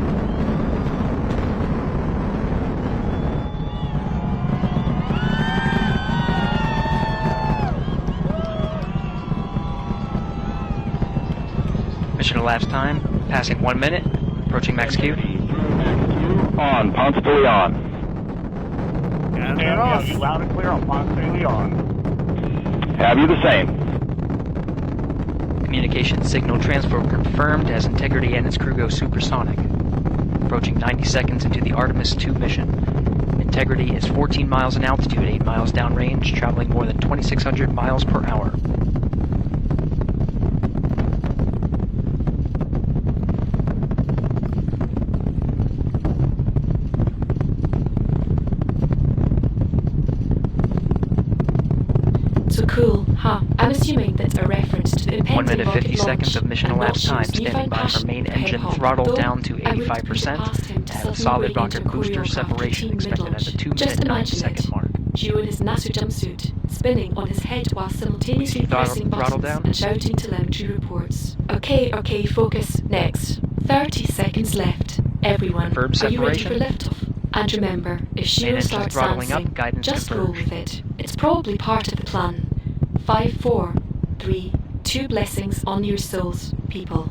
Mission elapsed time, passing 1 minute, approaching max Q. On, Ponce de Leon. And they're off. You loud and clear on Ponce de Leon. Have you the same? Communication signal transfer confirmed as Integrity and its crew go supersonic. Approaching 90 seconds into the Artemis 2 mission. Integrity is 14 miles in altitude, 8 miles downrange, traveling more than 2,600 miles per hour. So cool, huh? I'm assuming that's a reference to the impending 1 minute 50 rocket seconds launch of mission and not elapsed time, Shiro's standing newfound by for passion main for engine hip-hop. throttle Though down to I wouldn't put it 85%, past him to and suddenly solid break rocket into booster choreographed separation routine expected at the mid-launch. 2 Just minute 9 imagine second it. mark. Shiro in his NASA jumpsuit, spinning on his head while simultaneously pressing Throttle buttons down. and shouting telemetry reports. Okay, focus. Next. 30 seconds left. Everyone, Confirmed are you ready for separation. liftoff? And remember, if Shiro engines starts throttling dancing, up, guidance just roll converged. with it. It's probably part of the plan. 5, 4, 3, 2 blessings on your souls, people.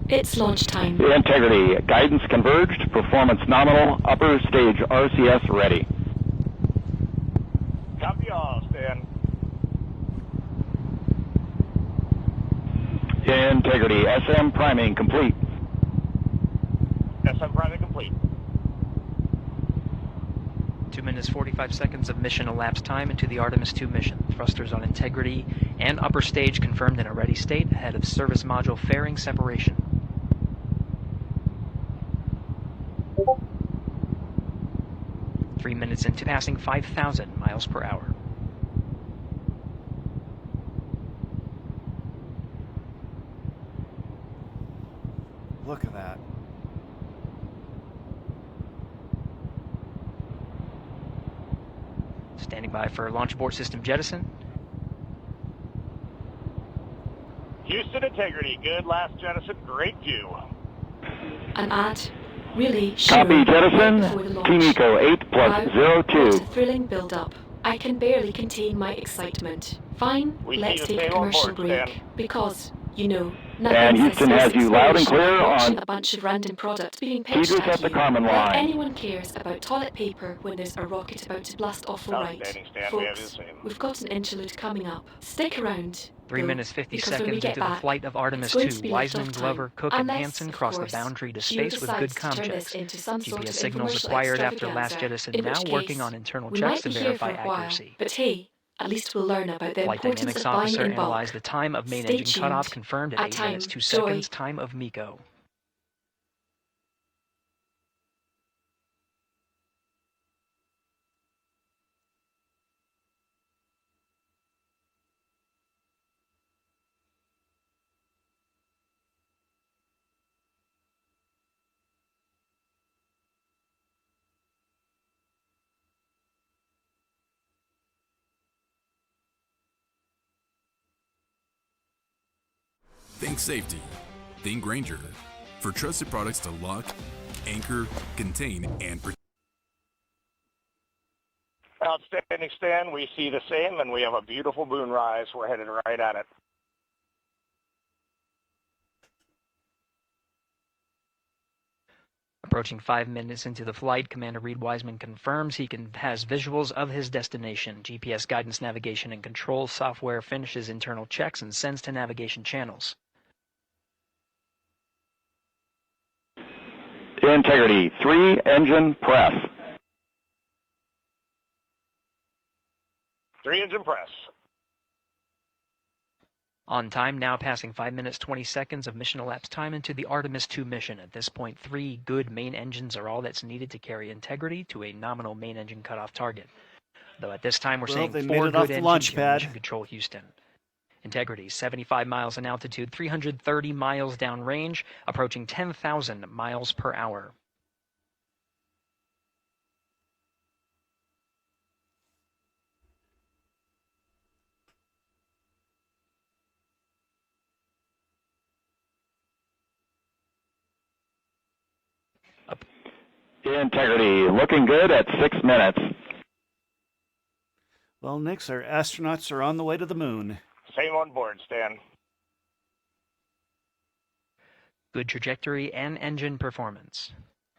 It's launch time. Integrity, guidance converged, performance nominal, upper stage RCS ready. Copy all, Stan. Integrity, SM priming complete. SM priming complete. 2 minutes 45 seconds of mission elapsed time into the Artemis 2 mission. Thrusters on Integrity and upper stage confirmed in a ready state ahead of service module fairing separation. Three minutes into passing 5,000 miles per hour. Look at that. Standing by for launch abort system jettison. Houston Integrity, good last jettison, great view. An ad. Really, Shiro, Copy right jettison, before the launch. Team Eco 8 plus Wow, 02. what a thrilling build-up. I can barely contain my excitement. Fine, We let's see the take a same on commercial board, break. Stan. Because, You know, And Houston has you loud and clear on a bunch of random product being pitched Cedars at the common like line. anyone cares about toilet paper when there's a rocket about to blast off alright. Outstanding, Stan. We have you the Folks, same. we've got an interlude coming up. Stick around. 3 though, minutes 50 because when we seconds get into the back, flight of Artemis it's going 2, to be Wiseman, liftoff time. Glover, Cook, and Unless, Hansen of crossed the course, boundary to Geo space with decides good to turn comm this checks. into some sort GPS of signals infomercial acquired after last extravaganza, jettison, in now which working case, on internal we checks might to be here verify for a while, accuracy. but hey, at least we'll learn about the Flight importance Dynamics of buying Officer in bulk. analyzed the time of main Stay engine cutoff tuned. confirmed at At 8 minutes time, 2 Joy. seconds, time of MECO. Think safety. Think Grainger. For trusted products to lock, anchor, contain, and protect. Outstanding, Stan. We see the same, and we have a beautiful moonrise. We're headed right at it. Approaching 5 minutes into the flight, Commander Reed Wiseman confirms he has visuals of his destination. GPS guidance, navigation, and control software finishes internal checks and sends to navigation channels. Integrity, 3 engine press. 3 engine press. On time, now passing 5 minutes 20 seconds of mission elapsed time into the Artemis 2 mission. At this point, 3 good main engines are all that's needed to carry Integrity to a nominal main engine cutoff target. Though at this time, we're saying they 4 made it off good the engines launch here in pad. Mission Control Houston. Integrity, 75 miles in altitude, 330 miles downrange, approaching 10,000 miles per hour. Integrity, looking good at 6 minutes. Well, Nix, our astronauts are on the way to the moon. Same on board, Stan. Good trajectory and engine performance.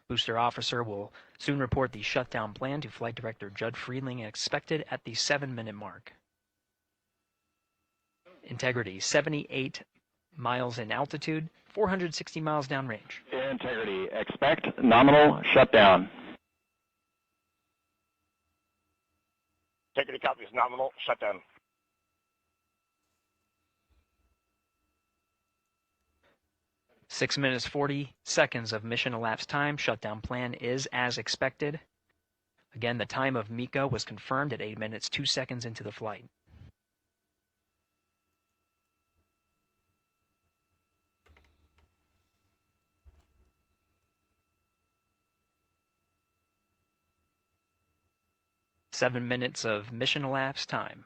Booster officer will soon report the shutdown plan to Flight Director Judd Friedling, expected at the 7-minute mark. Integrity, 78 miles in altitude, 460 miles downrange. Integrity, expect nominal shutdown. Integrity copies nominal shutdown. Six minutes 40 seconds of mission elapsed time. Shutdown plan is as expected. Again, the time of MECO was confirmed at 8 minutes 2 seconds into the flight. Seven minutes of mission elapsed time.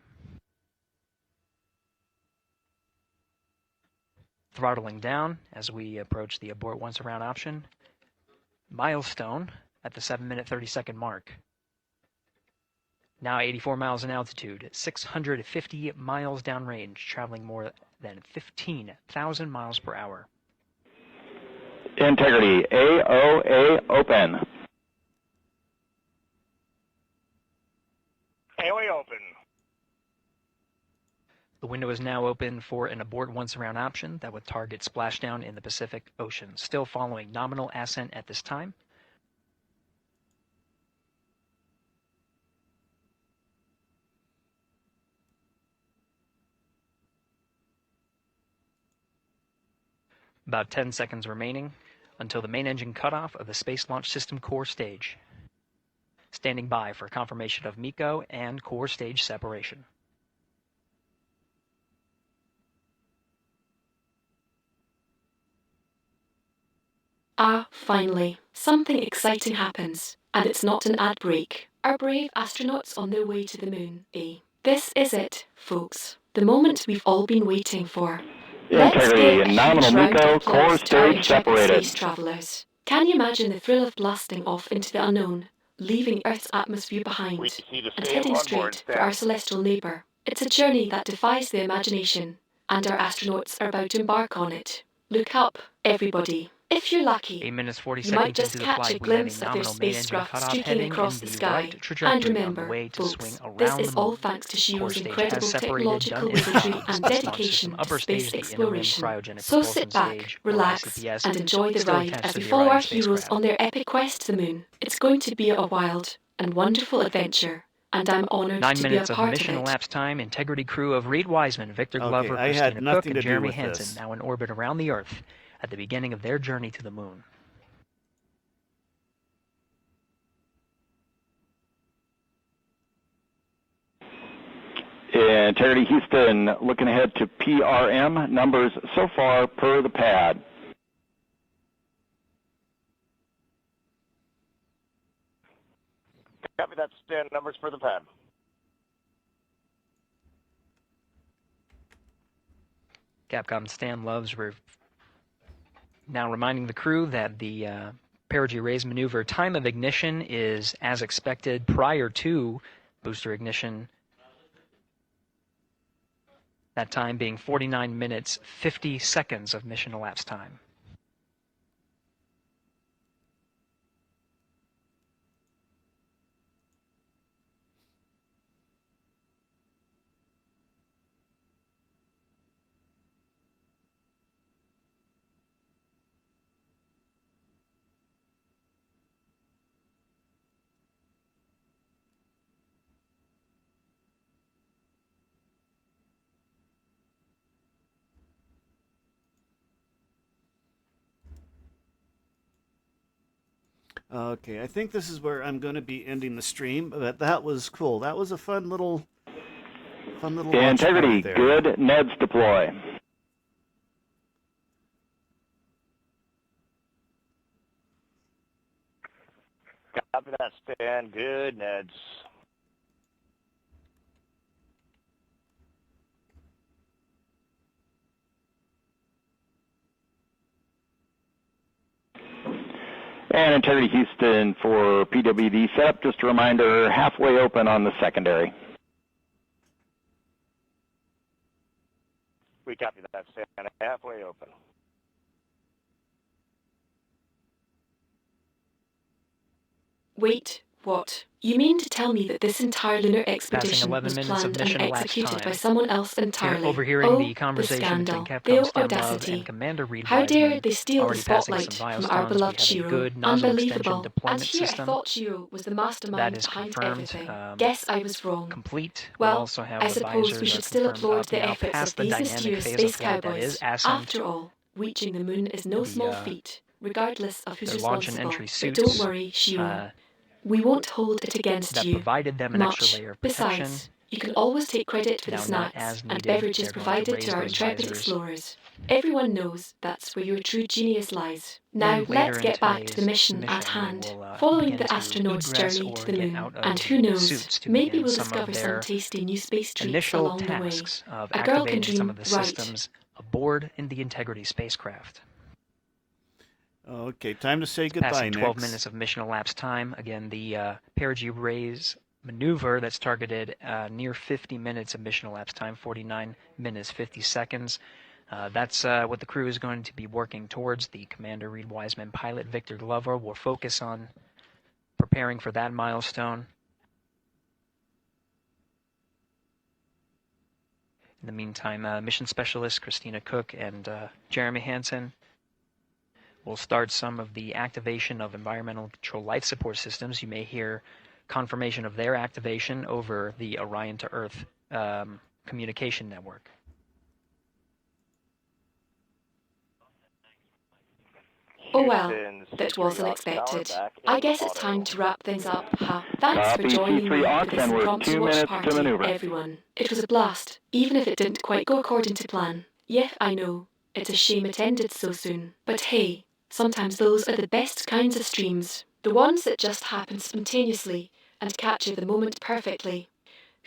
Throttling down as we approach the abort once around option. Milestone at the 7-minute 30-second mark. Now 84 miles in altitude, 650 miles downrange, traveling more than 15,000 miles per hour. Integrity, AOA open. AOA open. The window is now open for an abort once around option that would target splashdown in the Pacific Ocean. Still following nominal ascent at this time. About 10 seconds remaining until the main engine cutoff of the Space Launch System core stage. Standing by for confirmation of MECO and core stage separation. Ah, finally, something exciting happens, and it's not an ad break. Our brave astronauts on their way to the moon, eh? This is it, folks. The moment we've all been waiting for. Let's give a huge round of applause to our intrepid space travellers. Can you imagine the thrill of blasting off into the unknown, leaving Earth's atmosphere behind, and heading straight for our celestial neighbour? It's a journey that defies the imagination, and our astronauts are about to embark on it. Look up, everybody. If you're lucky, 8 minutes 40 you might seconds just into the catch flight, a we have a glimpse of their nominal main engine spacecraft cutoff streaking heading across in the the sky. right And trajectory on the remember, way to folks, swing this around is the all moon. thanks to Core Shiro's stage has incredible separated, technological done its wizardry job. and Launch dedication system to upper space stage, the inner rim exploration. cryogenic So propulsion sit back, stage, relax, or ICPS, and enjoy the still ride attached as to we the follow Orion our heroes spacecraft. on their epic quest to the moon. It's going to be a wild and wonderful adventure, and I'm honored 9 to be a minutes of part of mission it. elapsed time. Integrity crew of Reed Wiseman, Victor Okay, Glover, I had Christina nothing Cook, to and do Jeremy with Hansen this. now in orbit around the Earth at the beginning of their journey to the moon. Integrity Houston, looking ahead to PRM numbers so far per the pad. Copy that, Stan. Numbers for the pad. Capcom Stan Loves now reminding the crew that the perigee raise maneuver time of ignition is as expected prior to booster ignition. That time being 49 minutes, 50 seconds of mission elapsed time. Okay, I think this is where I'm going to be ending the stream, but that was cool. That was a fun little launch Integrity, party there. good. NEDS deploy. Copy that, Stan. Good, Neds. And Integrity Houston for PWD setup. Just a reminder, halfway open on the secondary. We copy that, Stan. Halfway open. Wait, what? You mean to tell me that this entire lunar Passing expedition 11 was minutes of planned and mission elapsed executed by time. someone else entirely? Overhearing Oh, the conversation scandal, between the Capcom Stan Love audacity. and Commander Reed How dare Wiseman. they steal the Already passing spotlight some from our milestones. beloved We have a Shiro? good nozzle extension Unbelievable. deployment And here I system. thought Shiro was the That mastermind is behind confirmed. everything. Guess I was wrong. Complete. We Well, also have I the suppose we visors should are still confirmed applaud up the now efforts past of the these dynamic mysterious phase space of flight that cowboys. is ascent. After all, reaching the moon is no small feat, regardless of who's their launch and responsible. entry But don't suits, worry, Shiro. We won't hold it against that you. provided them an Much. extra layer of protection. Besides, you can always take credit for the Now not snacks as and needed. beverages They're going to provided raise to our those intrepid visors. explorers. Everyone knows that's where your true genius lies. Now And let's later get in back to the today's mission at we hand, will, following begin the to astronaut's egress journey or to the get moon. out of And who the knows, suits to maybe begin we'll some of discover some their tasty new space treats initial along the way. tasks of A girl can activating dream, some of the right? systems aboard in the Integrity spacecraft. Okay, time to say goodbye, Passing 12 Nix. minutes of mission elapsed time. Again, the perigee raise maneuver that's targeted near 50 minutes of mission elapsed time, 49 minutes, 50 seconds. That's what the crew is going to be working towards. The Commander Reed Wiseman pilot Victor Glover will focus on preparing for that milestone. In the meantime, mission specialist Christina Cook and Jeremy Hansen will start some of the activation of environmental control life support systems. You may hear confirmation of their activation over the Orion to Earth communication network. Oh well, that was unexpected. I guess it's time to wrap things up, huh? Thanks for Copy, joining me C3 for this Oxen, we're impromptu 2 watch minutes to party, maneuver. everyone. It was a blast, even if it didn't quite go according to plan. Yeah, I know, it's a shame it ended so soon. But hey, sometimes those are the best kinds of streams. The ones that just happen spontaneously and capture the moment perfectly.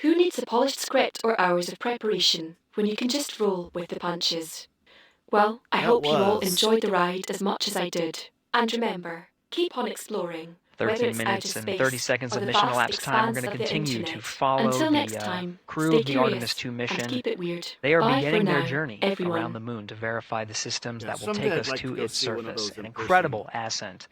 Who needs a polished script or hours of preparation when you can just roll with the punches? Well, I hope you all enjoyed the ride as much as I did. And remember, keep on exploring, 13 minutes and 30 seconds of mission elapsed time. We're going to continue to follow the crew of the Artemis 2 mission. They are beginning their journey around the moon to verify the systems that will take us to its surface. An incredible ascent.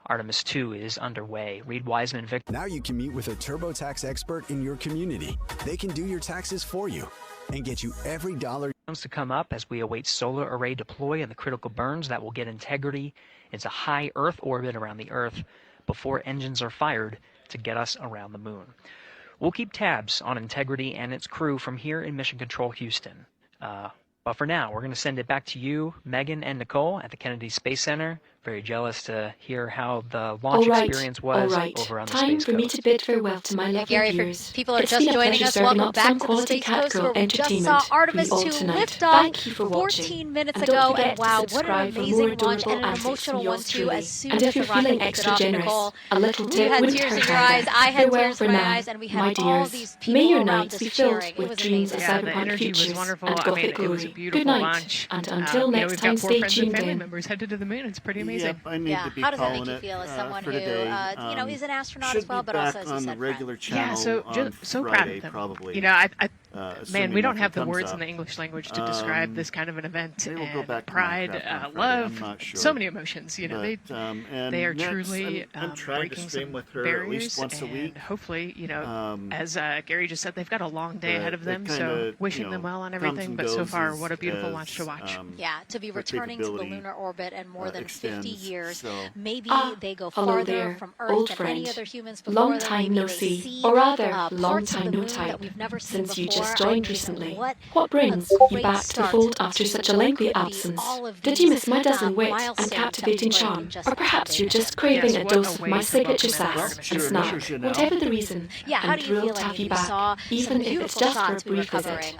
Artemis 2 is underway. Reed Wiseman, Victor. Now you can meet with a TurboTax expert in your community. They can do your taxes for you and get you every dollar. To come up as we await solar array deploy and the critical burns that will get Integrity into high Earth orbit around the Earth before engines are fired to get us around the moon. We'll keep tabs on Integrity and its crew from here in Mission Control Houston. But for now, we're going to send it back to you, Megan and Nicole at the Kennedy Space Center. Very jealous to hear how the launch experience was over on the Space Coast. Time for me to bid farewell to my lovely Gary, viewers. People are just joining us. Welcome back to the Space Coast, where we just saw Artemis 2 lift off 14 minutes ago. And wow, what an amazing launch and an emotional one too. As soon as the rocket kicked it off, Nicole, you had tears in your eyes. I had tears in my eyes, and we had all these people around us cheering. It was amazing. Yeah, the energy was wonderful. I mean, it was a beautiful launch. And until next time, stay tuned in. We've got 4 friends and family members headed to the moon. It's pretty amazing. Yep, I need to be how does that calling make you feel as someone who, today. you know, is an astronaut Should as well, be but back also, as you on said, the regular friend. channel So on so Friday, proud of them. probably. You know, man, we don't have the comes words up. in the English language to describe this kind of an event. Maybe we'll go back to pride, Minecraft on Friday, love, I'm not sure. so many emotions. You know, But, they are next, truly I'm trying to breaking stream some with her barriers, at least once a and week. hopefully, you know, as Gary just said, they've got a long day ahead of them. So wishing them well on everything. But so far, what a beautiful launch to watch. Yeah, to be returning to the lunar orbit in more than 50 years. So. Maybe they go Hello farther there, from Earth old than friend. any other humans before Long them. time Maybe no they see, or rather, long parts of time the no moon type. that we've never seen Since you before. just I joined mean, recently, what brings a you great back to the start fold to after what such a lengthy could be absence? all of Did you these, miss my dozen wit and milestones captivating that we charm? learned just Or perhaps you're today. just craving a what dose a of way my to signature welcome sass Artemis. and snark, whatever the reason. Yeah, how I'm do you thrilled feel? to I have mean, you we back, saw even some if it's beautiful just for a shots we were brief covering visit.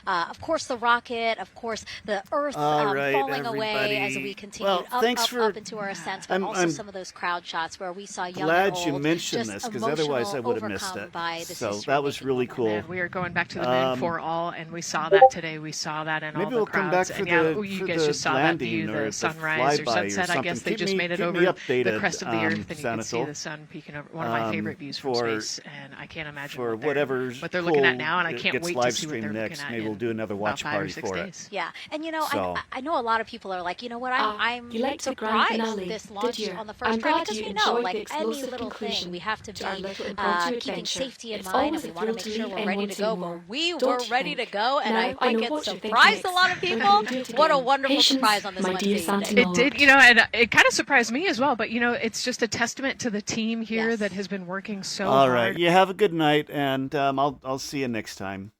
of course, the rocket, of course, the Earth All right, falling away as everybody. we continued Well, thanks for- up into our ascent, but also I'm some of those crowd shots where we saw young glad and you old, mentioned just this, because otherwise I would have missed overcome it. by this So history that was really cool. Man, we are going back to the moon for all, and we saw that today. We saw that in all Maybe the we'll crowds. come back for and yeah, the, you for guys the just saw that landing view, or the sunrise or flyby sunset. I guess something. they just Keep made it me over updated, the crest of the Earth, and you can see Xanathol. the sun peeking over. One of my favorite views from for- space, and I can't imagine for what they're cool looking at now, and I it can't gets wait to live see what streamed they're next. looking at. Maybe we'll do another watch about 5 or party 6 for it. days. Yeah, and you know, So- I know a lot of people are like, you know what, I'm you liked the grand surprised finale, this did launch you? on the I'm first try glad because you we know, enjoyed like the any explosive little thing, conclusion we have to to our be little impromptu keeping adventure. safety in It's mind, and always we a want to thrill make to sure leave we're and ready want to to go. more. But we Don't were you ready to think? go, and Now, I I think know it what you're thinking surprised a next. lot of We're people. going to do it What a again. wonderful Patience, surprise on this my Wednesday dear evening. Santinol. It did, you know, and it kind of surprised me as well. But you know, it's just a testament to the team here that has been working so All hard. right. You have a good night, and I'll see you next time.